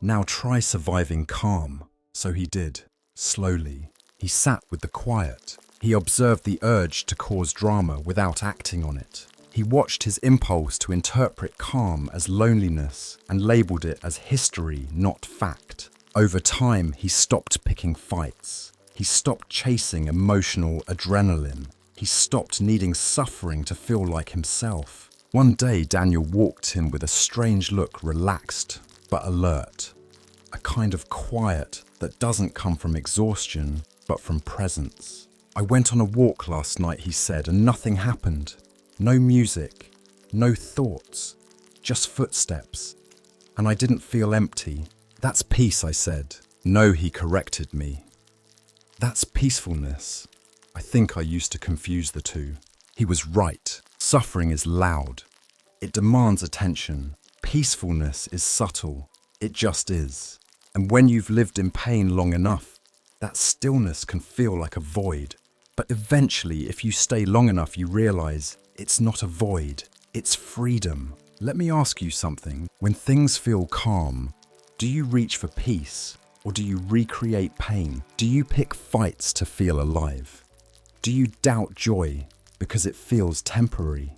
Now try surviving calm. So he did, slowly. He sat with the quiet. He observed the urge to cause drama without acting on it. He watched his impulse to interpret calm as loneliness and labeled it as history, not fact. Over time, he stopped picking fights. He stopped chasing emotional adrenaline. He stopped needing suffering to feel like himself. One day, Daniel walked in with a strange look, relaxed but alert. A kind of quiet that doesn't come from exhaustion, but from presence. I went on a walk last night, he said, and nothing happened. No music, no thoughts, just footsteps. And I didn't feel empty. That's peace, I said. No, he corrected me. That's peacefulness. I think I used to confuse the two. He was right. Suffering is loud. It demands attention. Peacefulness is subtle. It just is. And when you've lived in pain long enough, that stillness can feel like a void. But eventually, if you stay long enough, you realize it's not a void, it's freedom. Let me ask you something. When things feel calm, do you reach for peace or do you recreate pain? Do you pick fights to feel alive? Do you doubt joy because it feels temporary?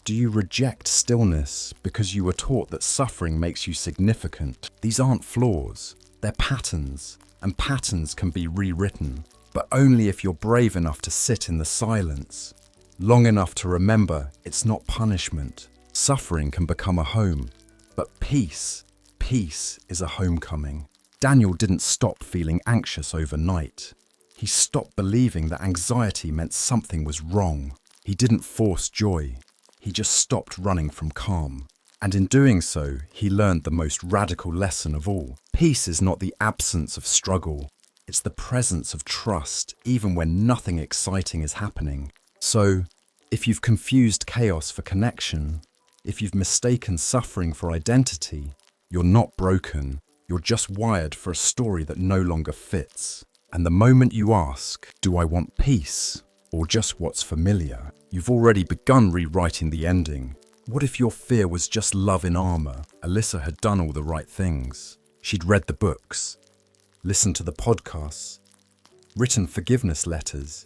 Do you reject stillness because you were taught that suffering makes you significant? These aren't flaws, they're patterns, and patterns can be rewritten, but only if you're brave enough to sit in the silence, long enough to remember it's not punishment. Suffering can become a home, but peace is a homecoming. Daniel didn't stop feeling anxious overnight. He stopped believing that anxiety meant something was wrong. He didn't force joy. He just stopped running from calm. And in doing so, he learned the most radical lesson of all. Peace is not the absence of struggle. It's the presence of trust, even when nothing exciting is happening. So, if you've confused chaos for connection, if you've mistaken suffering for identity, you're not broken. You're just wired for a story that no longer fits. And the moment you ask, do I want peace or just what's familiar, you've already begun rewriting the ending. What if your fear was just love in armor? Alyssa had done all the right things. She'd read the books, listened to the podcasts, written forgiveness letters,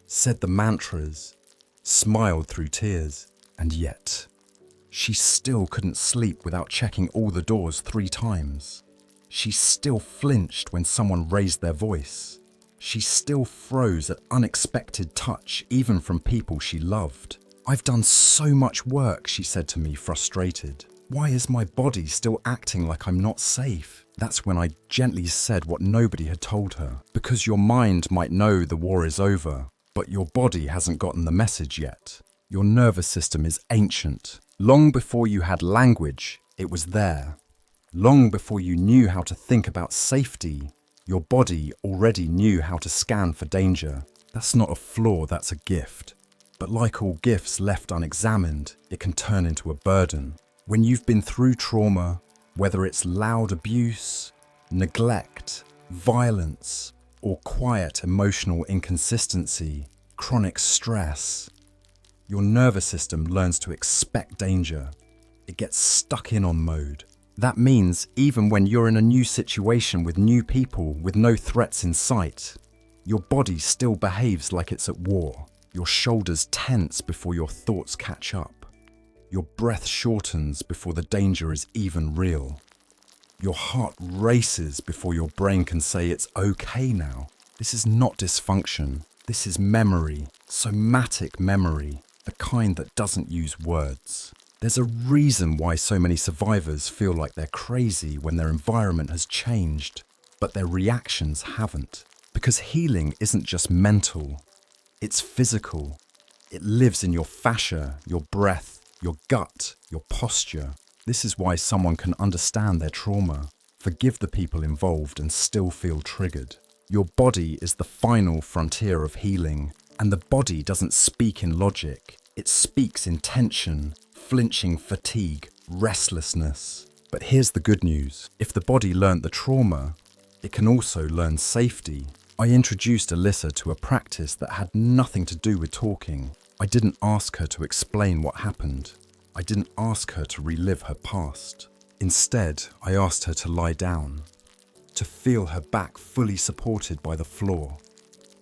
said the mantras, smiled through tears, and yet she still couldn't sleep without checking all the doors 3 times. She still flinched when someone raised their voice. She still froze at unexpected touch, even from people she loved. "I've done so much work," she said to me, frustrated. "Why is my body still acting like I'm not safe?" That's when I gently said what nobody had told her. Because your mind might know the war is over, but your body hasn't gotten the message yet. Your nervous system is ancient. Long before you had language, it was there. Long before you knew how to think about safety, your body already knew how to scan for danger. That's not a flaw, that's a gift. But like all gifts left unexamined, it can turn into a burden. When you've been through trauma, whether it's loud abuse, neglect, violence, or quiet emotional inconsistency, chronic stress, your nervous system learns to expect danger. It gets stuck in on mode. That means even when you're in a new situation with new people with no threats in sight, your body still behaves like it's at war. Your shoulders tense before your thoughts catch up. Your breath shortens before the danger is even real. Your heart races before your brain can say it's okay now. This is not dysfunction. This is memory, somatic memory, the kind that doesn't use words. There's a reason why so many survivors feel like they're crazy when their environment has changed, but their reactions haven't. Because healing isn't just mental, it's physical. It lives in your fascia, your breath, your gut, your posture. This is why someone can understand their trauma, forgive the people involved and still feel triggered. Your body is the final frontier of healing, and the body doesn't speak in logic. It speaks in tension, flinching fatigue, restlessness. But here's the good news. If the body learnt the trauma, it can also learn safety. I introduced Alyssa to a practice that had nothing to do with talking. I didn't ask her to explain what happened. I didn't ask her to relive her past. Instead, I asked her to lie down, to feel her back fully supported by the floor,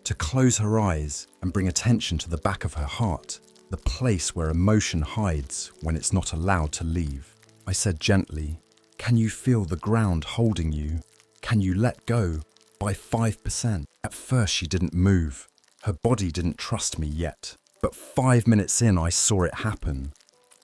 to close her eyes and bring attention to the back of her heart, the place where emotion hides when it's not allowed to leave. I said gently, "Can you feel the ground holding you? Can you let go by 5%? At first she didn't move. Her body didn't trust me yet. But 5 minutes in, I saw it happen.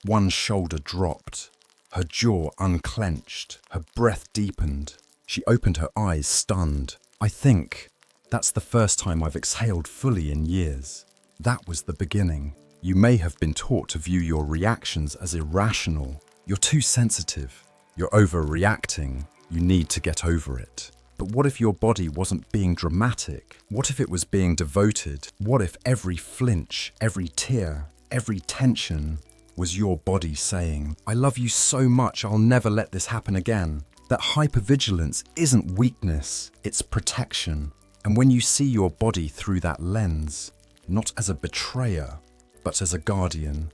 One shoulder dropped. Her jaw unclenched. Her breath deepened. She opened her eyes, stunned. I think that's the first time I've exhaled fully in years. That was the beginning. You may have been taught to view your reactions as irrational. You're too sensitive. You're overreacting. You need to get over it. But what if your body wasn't being dramatic? What if it was being devoted? What if every flinch, every tear, every tension was your body saying, "I love you so much, I'll never let this happen again"? That hypervigilance isn't weakness, it's protection. And when you see your body through that lens, not as a betrayer, but as a guardian,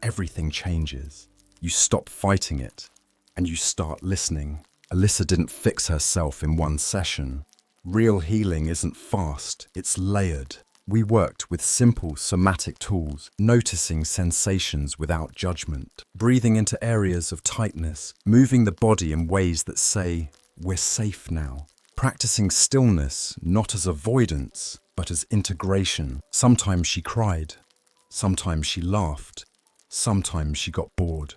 everything changes. You stop fighting it, and you start listening. Alyssa didn't fix herself in one session. Real healing isn't fast, it's layered. We worked with simple somatic tools, noticing sensations without judgment, breathing into areas of tightness, moving the body in ways that say, "We're safe now." Practicing stillness, not as avoidance, but as integration. Sometimes she cried, sometimes she laughed, sometimes she got bored.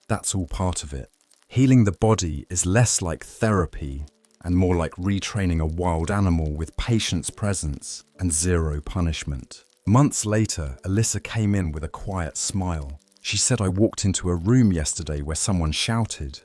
That's all part of it. Healing the body is less like therapy and more like retraining a wild animal with patience, presence, and zero punishment. Months later, Alyssa came in with a quiet smile. She said, "I walked into a room yesterday where someone shouted,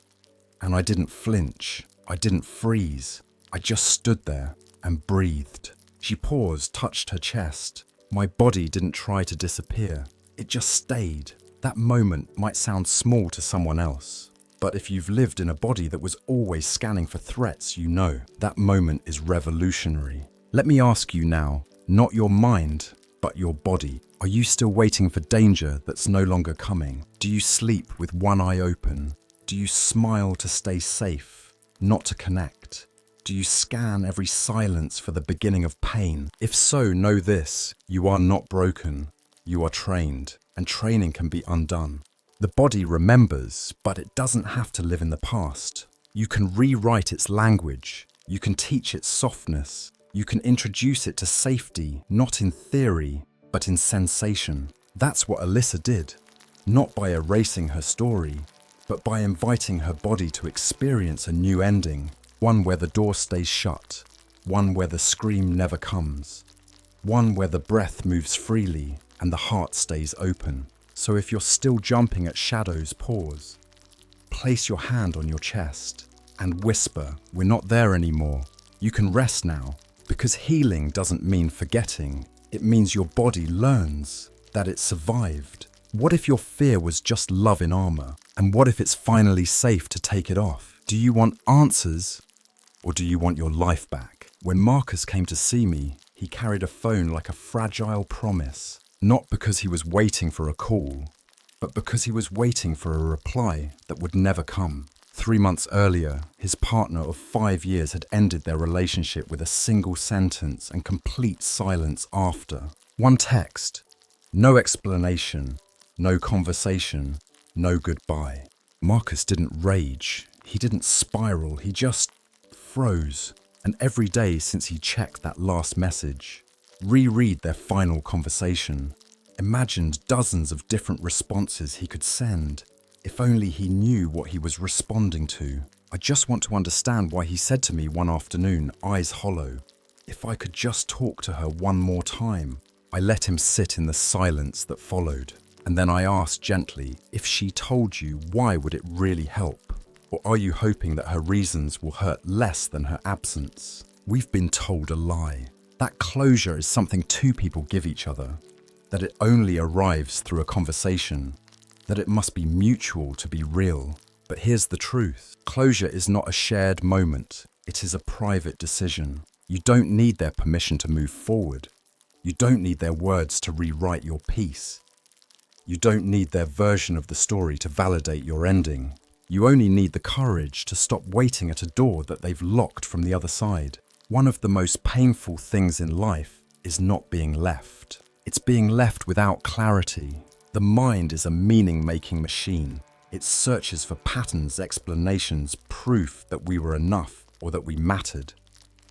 and I didn't flinch, I didn't freeze, I just stood there and breathed." She paused, touched her chest. My body didn't try to disappear, it just stayed. That moment might sound small to someone else. But if you've lived in a body that was always scanning for threats, you know that moment is revolutionary. Let me ask you now, not your mind, but your body. Are you still waiting for danger that's no longer coming? Do you sleep with one eye open? Do you smile to stay safe, not to connect? Do you scan every silence for the beginning of pain? If so, know this, you are not broken. You are trained, and training can be undone. The body remembers, but it doesn't have to live in the past. You can rewrite its language. You can teach it softness. You can introduce it to safety, not in theory, but in sensation. That's what Alyssa did, not by erasing her story, but by inviting her body to experience a new ending, one where the door stays shut, one where the scream never comes, one where the breath moves freely and the heart stays open. So if you're still jumping at shadows, pause. Place your hand on your chest and whisper, "We're not there anymore. You can rest now." Because healing doesn't mean forgetting. It means your body learns that it survived. What if your fear was just love in armor? And what if it's finally safe to take it off? Do you want answers or do you want your life back? When Marcus came to see me, he carried a phone like a fragile promise. Not because he was waiting for a call, but because he was waiting for a reply that would never come. 3 months earlier, his partner of 5 years had ended their relationship with a single sentence and complete silence after. One text, no explanation, no conversation, no goodbye. Marcus didn't rage, he didn't spiral, he just froze. And every day since he checked that last message, reread their final conversation, imagined dozens of different responses he could send. If only he knew what he was responding to. I just want to understand why he said to me one afternoon, eyes hollow, "If I could just talk to her one more time." I let him sit in the silence that followed. And then I asked gently, "If she told you, why would it really help? Or are you hoping that her reasons will hurt less than her absence?" We've been told a lie. That closure is something two people give each other, that it only arrives through a conversation, that it must be mutual to be real. But here's the truth. Closure is not a shared moment. It is a private decision. You don't need their permission to move forward. You don't need their words to rewrite your piece. You don't need their version of the story to validate your ending. You only need the courage to stop waiting at a door that they've locked from the other side. One of the most painful things in life is not being left. It's being left without clarity. The mind is a meaning-making machine. It searches for patterns, explanations, proof that we were enough or that we mattered.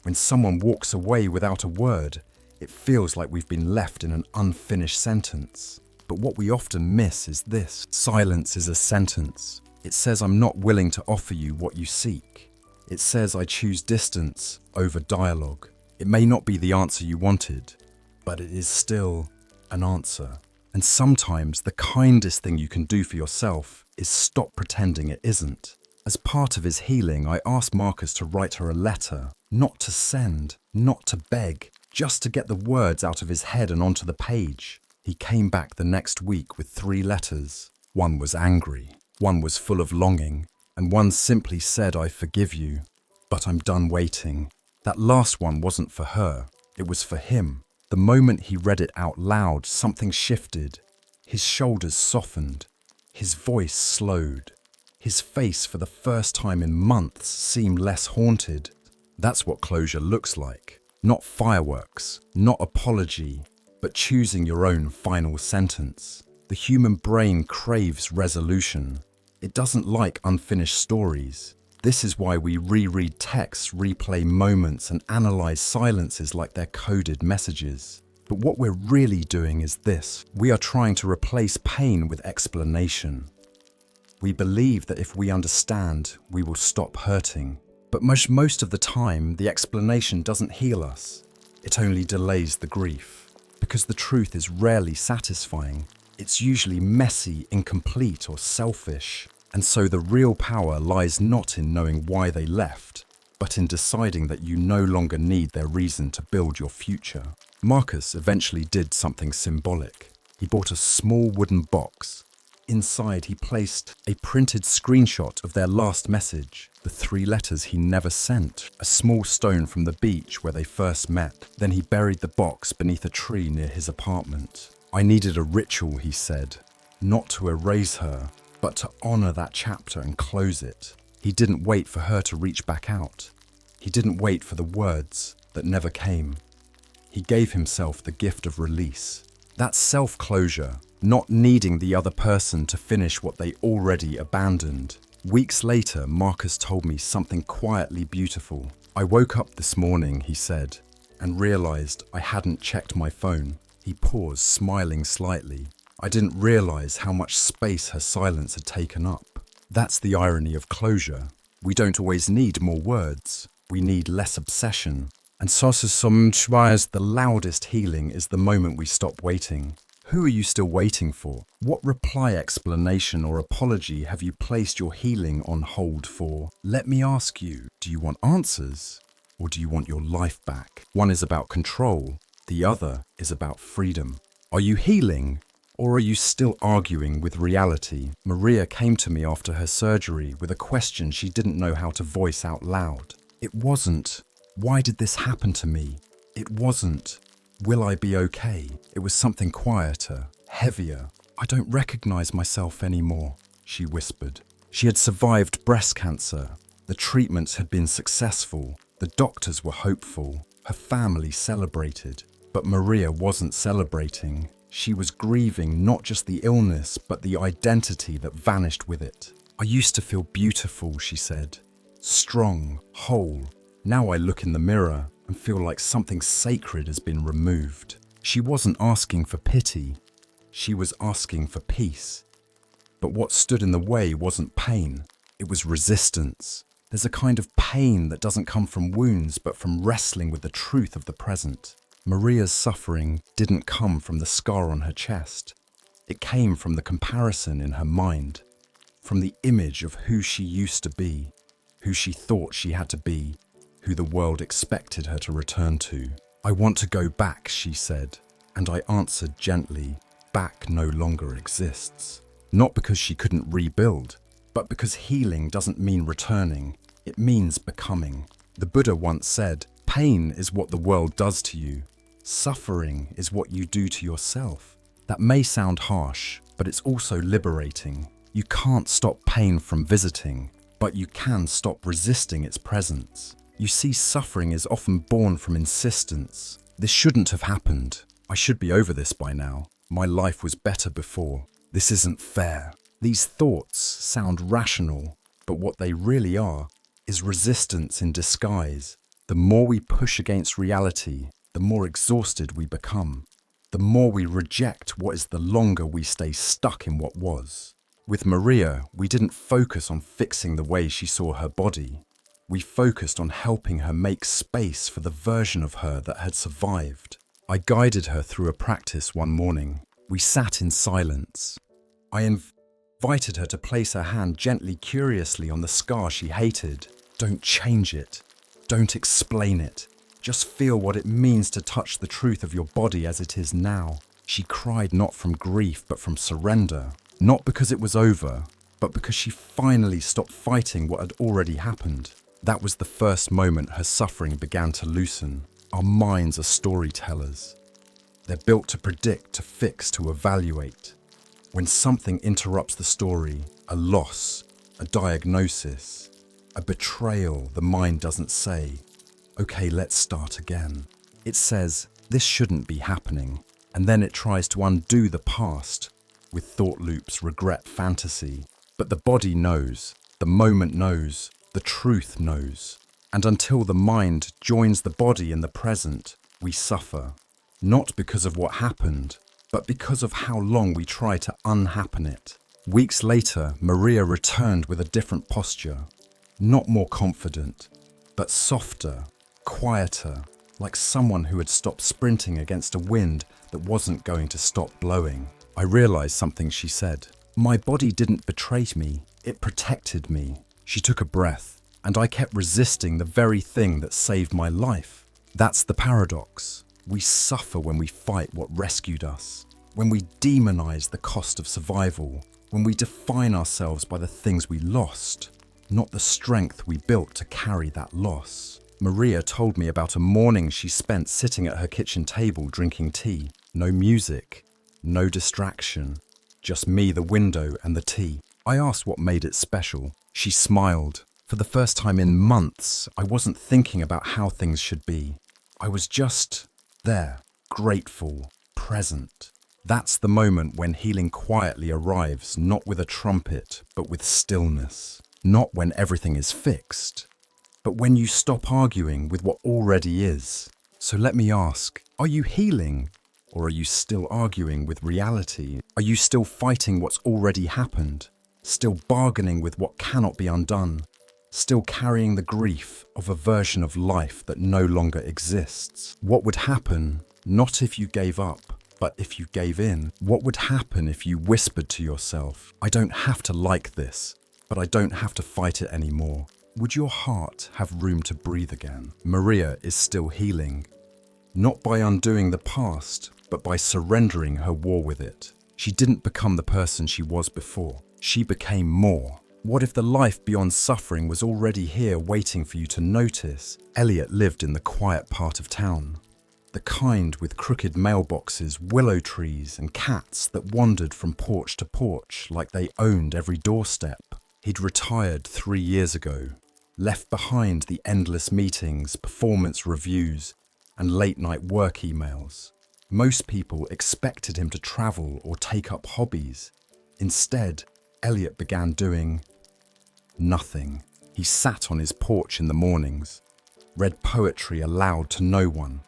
When someone walks away without a word, it feels like we've been left in an unfinished sentence. But what we often miss is this. Silence is a sentence. It says, "I'm not willing to offer you what you seek." It says, "I choose distance over dialogue." It may not be the answer you wanted, but it is still an answer. And sometimes the kindest thing you can do for yourself is stop pretending it isn't. As part of his healing, I asked Marcus to write her a letter, not to send, not to beg, just to get the words out of his head and onto the page. He came back the next week with 3 letters. One was angry, one was full of longing, and one simply said, "I forgive you, but I'm done waiting." That last one wasn't for her, it was for him. The moment he read it out loud, something shifted. His shoulders softened, his voice slowed. His face, for the first time in months, seemed less haunted. That's what closure looks like. Not fireworks, not apology, but choosing your own final sentence. The human brain craves resolution. It doesn't like unfinished stories. This is why we reread texts, replay moments, and analyze silences like they're coded messages. But what we're really doing is this. We are trying to replace pain with explanation. We believe that if we understand, we will stop hurting. But most of the time, the explanation doesn't heal us. It only delays the grief. Because the truth is rarely satisfying. It's usually messy, incomplete, or selfish. And so the real power lies not in knowing why they left, but in deciding that you no longer need their reason to build your future. Marcus eventually did something symbolic. He bought a small wooden box. Inside, he placed a printed screenshot of their last message, the 3 letters he never sent, a small stone from the beach where they first met. Then he buried the box beneath a tree near his apartment. "I needed a ritual," he said, "not to erase her, but to honor that chapter and close it." He didn't wait for her to reach back out. He didn't wait for the words that never came. He gave himself the gift of release. That's self-closure, not needing the other person to finish what they already abandoned. Weeks later, Marcus told me something quietly beautiful. "I woke up this morning," he said, "and realized I hadn't checked my phone." He paused, smiling slightly. I didn't realize how much space her silence had taken up. That's the irony of closure. We don't always need more words. We need less obsession. And the loudest healing is the moment we stop waiting. Who are you still waiting for? What reply, explanation, or apology have you placed your healing on hold for? Let me ask you, do you want answers? Or do you want your life back? One is about control. The other is about freedom. Are you healing? Or are you still arguing with reality? Maria came to me after her surgery with a question she didn't know how to voice out loud. It wasn't, why did this happen to me? It wasn't, will I be okay? It was something quieter, heavier. I don't recognize myself anymore, she whispered. She had survived breast cancer. The treatments had been successful. The doctors were hopeful. Her family celebrated. But Maria wasn't celebrating. She was grieving not just the illness, but the identity that vanished with it. I used to feel beautiful, she said. Strong, whole. Now I look in the mirror and feel like something sacred has been removed. She wasn't asking for pity. She was asking for peace. But what stood in the way wasn't pain. It was resistance. There's a kind of pain that doesn't come from wounds, but from wrestling with the truth of the present. Maria's suffering didn't come from the scar on her chest. It came from the comparison in her mind, from the image of who she used to be, who she thought she had to be, who the world expected her to return to. I want to go back, she said, and I answered gently, back no longer exists. Not because she couldn't rebuild, but because healing doesn't mean returning, it means becoming. The Buddha once said, pain is what the world does to you. Suffering is what you do to yourself. That may sound harsh, but it's also liberating. You can't stop pain from visiting, but you can stop resisting its presence. You see, suffering is often born from insistence. This shouldn't have happened. I should be over this by now. My life was better before. This isn't fair. These thoughts sound rational, but what they really are is resistance in disguise. The more we push against reality, the more exhausted we become. The more we reject what is, the longer we stay stuck in what was. With Maria, we didn't focus on fixing the way she saw her body. We focused on helping her make space for the version of her that had survived. I guided her through a practice one morning. We sat in silence. I invited her to place her hand gently, curiously on the scar she hated. Don't change it. Don't explain it. Just feel what it means to touch the truth of your body as it is now. She cried not from grief, but from surrender. Not because it was over, but because she finally stopped fighting what had already happened. That was the first moment her suffering began to loosen. Our minds are storytellers. They're built to predict, to fix, to evaluate. When something interrupts the story, a loss, a diagnosis, a betrayal, the mind doesn't say, okay, let's start again. It says, this shouldn't be happening. And then it tries to undo the past with thought loops, regret, fantasy. But the body knows, the moment knows, the truth knows. And until the mind joins the body in the present, we suffer. Not because of what happened, but because of how long we try to unhappen it. Weeks later, Maria returned with a different posture. Not more confident, but softer, quieter, like someone who had stopped sprinting against a wind that wasn't going to stop blowing. I realized something she said. My body didn't betray me, it protected me. She took a breath, and I kept resisting the very thing that saved my life. That's the paradox. We suffer when we fight what rescued us, when we demonize the cost of survival, when we define ourselves by the things we lost, not the strength we built to carry that loss. Maria told me about a morning she spent sitting at her kitchen table drinking tea. No music, no distraction, just me, the window, and the tea. I asked what made it special. She smiled. For the first time in months, I wasn't thinking about how things should be. I was just there, grateful, present. That's the moment when healing quietly arrives, not with a trumpet, but with stillness. Not when everything is fixed, but when you stop arguing with what already is. So let me ask, are you healing Or are you still arguing with reality? Are you still fighting what's already happened? Still bargaining with what cannot be undone? Still carrying the grief of a version of life that no longer exists? What would happen, not if you gave up, but if you gave in? What would happen if you whispered to yourself, I don't have to like this, but I don't have to fight it anymore? Would your heart have room to breathe again? Maria is still healing, not by undoing the past, but by surrendering her war with it. She didn't become the person she was before. She became more. What if the life beyond suffering was already here waiting for you to notice? Elliot lived in the quiet part of town. The kind with crooked mailboxes, willow trees, and cats that wandered from porch to porch like they owned every doorstep. He'd retired 3 years ago, left behind the endless meetings, performance reviews, and late-night work emails. Most people expected him to travel or take up hobbies. Instead, Elliot began doing nothing. He sat on his porch in the mornings, read poetry aloud to no one,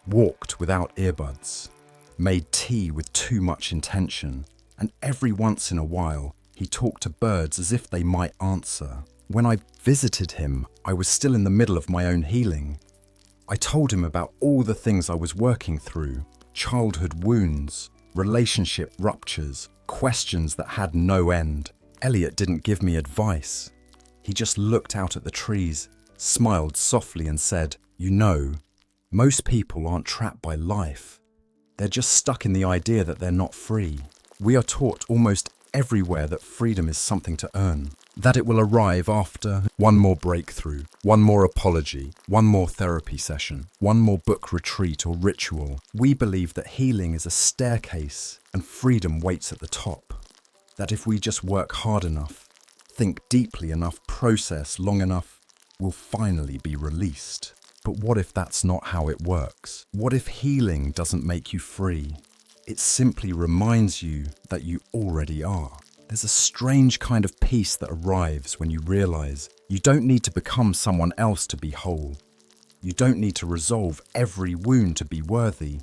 walked without earbuds, made tea with too much intention, and every once in a while, he talked to birds as if they might answer. When I visited him, I was still in the middle of my own healing. I told him about all the things I was working through, childhood wounds, relationship ruptures, questions that had no end. Elliot didn't give me advice. He just looked out at the trees, smiled softly and said, you know, most people aren't trapped by life. They're just stuck in the idea that they're not free. We are taught almost everywhere that freedom is something to earn, that it will arrive after one more breakthrough, one more apology, one more therapy session, one more book retreat or ritual. We believe that healing is a staircase and freedom waits at the top. That if we just work hard enough, think deeply enough, process long enough, we'll finally be released. But what if that's not how it works? What if healing doesn't make you free? It simply reminds you that you already are. There's a strange kind of peace that arrives when you realize you don't need to become someone else to be whole. You don't need to resolve every wound to be worthy.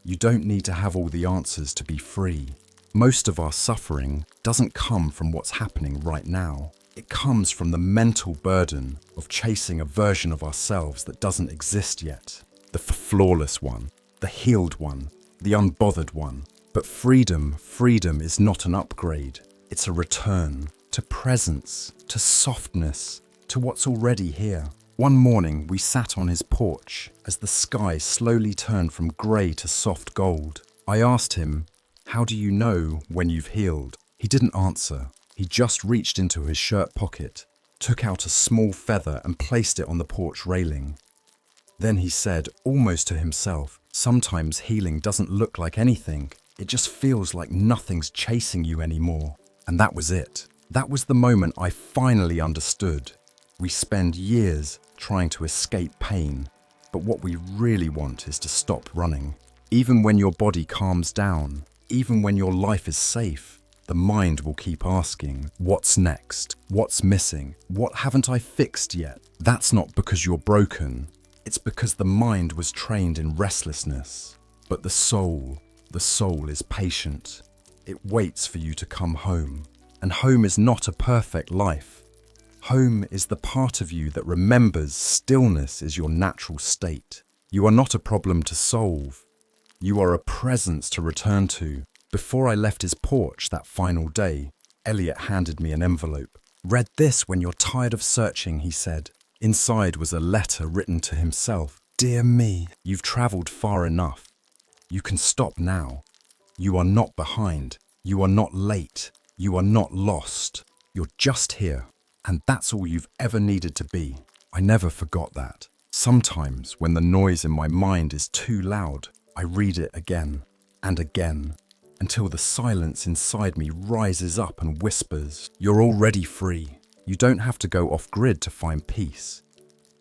You don't need to have all the answers to be free. Most of our suffering doesn't come from what's happening right now. It comes from the mental burden of chasing a version of ourselves that doesn't exist yet. The flawless one, the healed one, the unbothered one. But freedom is not an upgrade. It's a return to presence, to softness, to what's already here. One morning we sat on his porch as the sky slowly turned from grey to soft gold. I asked him, how do you know when you've healed? He didn't answer. He just reached into his shirt pocket, took out a small feather and placed it on the porch railing. Then he said, almost to himself, sometimes healing doesn't look like anything. It just feels like nothing's chasing you anymore. And that was it. That was the moment I finally understood. We spend years trying to escape pain, but what we really want is to stop running. Even when your body calms down, even when your life is safe, the mind will keep asking, what's next? What's missing? What haven't I fixed yet? That's not because you're broken. It's because the mind was trained in restlessness. But the soul is patient. It waits for you to come home. And home is not a perfect life. Home is the part of you that remembers stillness is your natural state. You are not a problem to solve. You are a presence to return to. Before I left his porch that final day, Elliot handed me an envelope. Read this when you're tired of searching, he said. Inside was a letter written to himself. Dear me, you've travelled far enough. You can stop now. You are not behind. You are not late. You are not lost. You're just here. And that's all you've ever needed to be. I never forgot that. Sometimes when the noise in my mind is too loud, I read it again and again until the silence inside me rises up and whispers, you're already free. You don't have to go off-grid to find peace.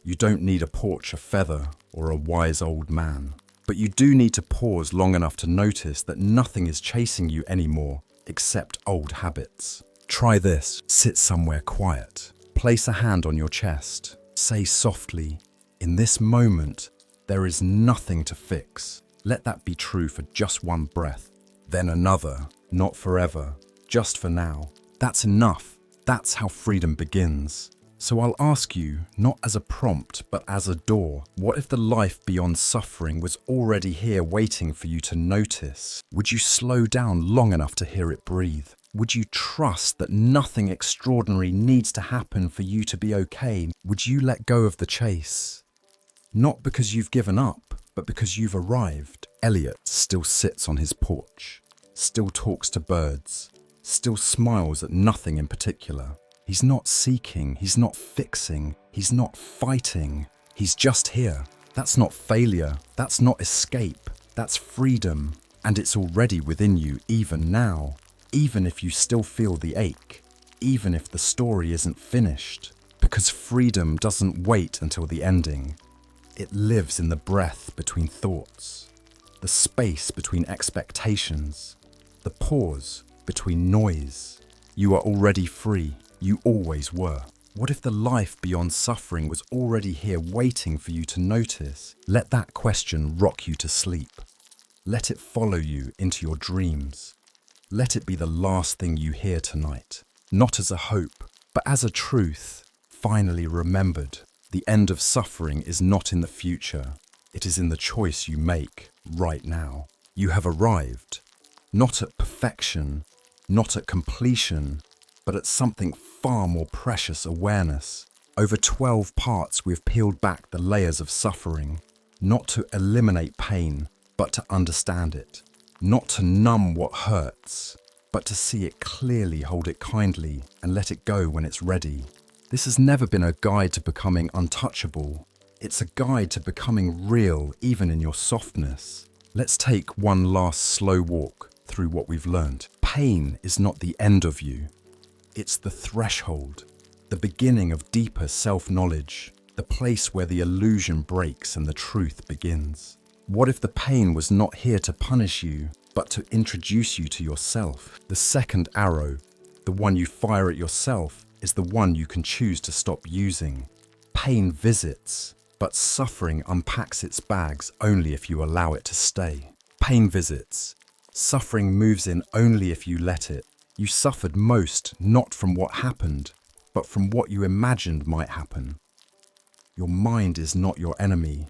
You don't need a porch, a feather, or a wise old man. But you do need to pause long enough to notice that nothing is chasing you anymore except old habits. Try this. Sit somewhere quiet. Place a hand on your chest. Say softly, in this moment, there is nothing to fix. Let that be true for just one breath, then another, not forever, just for now. That's enough. That's how freedom begins. So I'll ask you, not as a prompt, but as a door, what if the life beyond suffering was already here waiting for you to notice? Would you slow down long enough to hear it breathe? Would you trust that nothing extraordinary needs to happen for you to be okay? Would you let go of the chase? Not because you've given up, but because you've arrived. Elliot still sits on his porch, still talks to birds, still smiles at nothing in particular. He's not seeking, he's not fixing, he's not fighting. He's just here. That's not failure, that's not escape, that's freedom. And it's already within you even now, even if you still feel the ache, even if the story isn't finished. Because freedom doesn't wait until the ending. It lives in the breath between thoughts, the space between expectations, the pause between noise. You are already free. You always were. What if the life beyond suffering was already here waiting for you to notice? Let that question rock you to sleep. Let it follow you into your dreams. Let it be the last thing you hear tonight. Not as a hope, but as a truth, finally remembered. The end of suffering is not in the future. It is in the choice you make right now. You have arrived, not at perfection, not at completion, but at something far more precious: awareness. Over 12 parts we've peeled back the layers of suffering, not to eliminate pain, but to understand it. Not to numb what hurts, but to see it clearly, hold it kindly, and let it go when it's ready. This has never been a guide to becoming untouchable. It's a guide to becoming real, even in your softness. Let's take one last slow walk through what we've learned. Pain is not the end of you. It's the threshold, the beginning of deeper self-knowledge, the place where the illusion breaks and the truth begins. What if the pain was not here to punish you, but to introduce you to yourself? The second arrow, the one you fire at yourself, is the one you can choose to stop using. Pain visits, but suffering unpacks its bags only if you allow it to stay. Pain visits. Suffering moves in only if you let it. You suffered most not from what happened, but from what you imagined might happen. Your mind is not your enemy,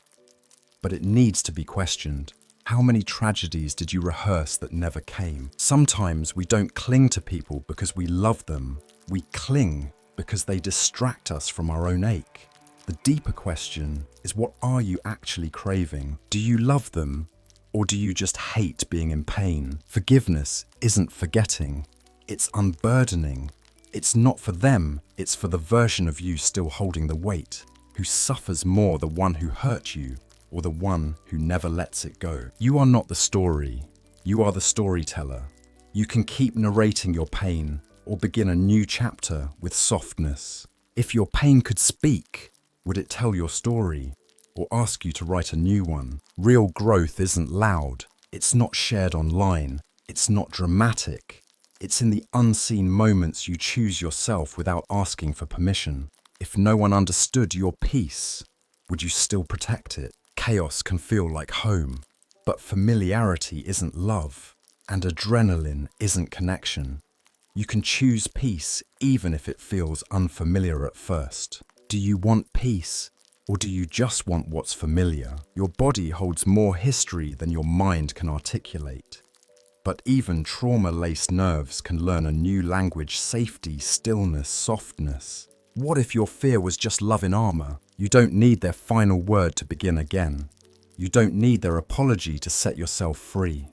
but it needs to be questioned. How many tragedies did you rehearse that never came? Sometimes we don't cling to people because we love them. We cling because they distract us from our own ache. The deeper question is, what are you actually craving? Do you love them, or do you just hate being in pain? Forgiveness isn't forgetting. It's unburdening. It's not for them, it's for the version of you still holding the weight. Who suffers more, the one who hurt you, or the one who never lets it go? You are not the story. You are the storyteller. You can keep narrating your pain, or begin a new chapter with softness. If your pain could speak, would it tell your story, or ask you to write a new one? Real growth isn't loud. It's not shared online. It's not dramatic. It's in the unseen moments you choose yourself without asking for permission. If no one understood your peace, would you still protect it? Chaos can feel like home, but familiarity isn't love, and adrenaline isn't connection. You can choose peace even if it feels unfamiliar at first. Do you want peace, or do you just want what's familiar? Your body holds more history than your mind can articulate. But even trauma-laced nerves can learn a new language: safety, stillness, softness. What if your fear was just love in armor? You don't need their final word to begin again. You don't need their apology to set yourself free.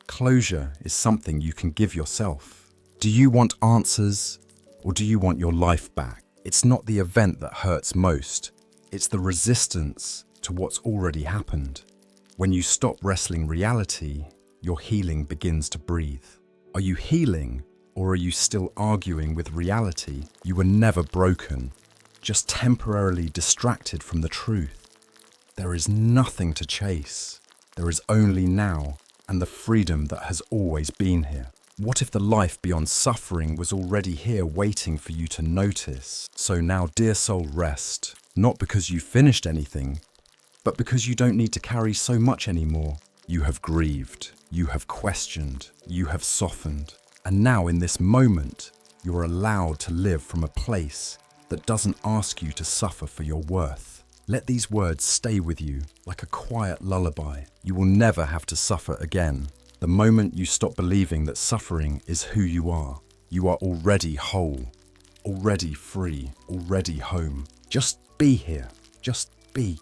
Closure is something you can give yourself. Do you want answers, or do you want your life back? It's not the event that hurts most. It's the resistance to what's already happened. When you stop wrestling reality, your healing begins to breathe. Are you healing, or are you still arguing with reality? You were never broken, just temporarily distracted from the truth. There is nothing to chase. There is only now, and the freedom that has always been here. What if the life beyond suffering was already here waiting for you to notice? So now, dear soul, rest, not because you finished anything, but because you don't need to carry so much anymore. You have grieved, you have questioned, you have softened. And now in this moment, you're allowed to live from a place that doesn't ask you to suffer for your worth. Let these words stay with you like a quiet lullaby. You will never have to suffer again. The moment you stop believing that suffering is who you are already whole, already free, already home. Just be here. Just be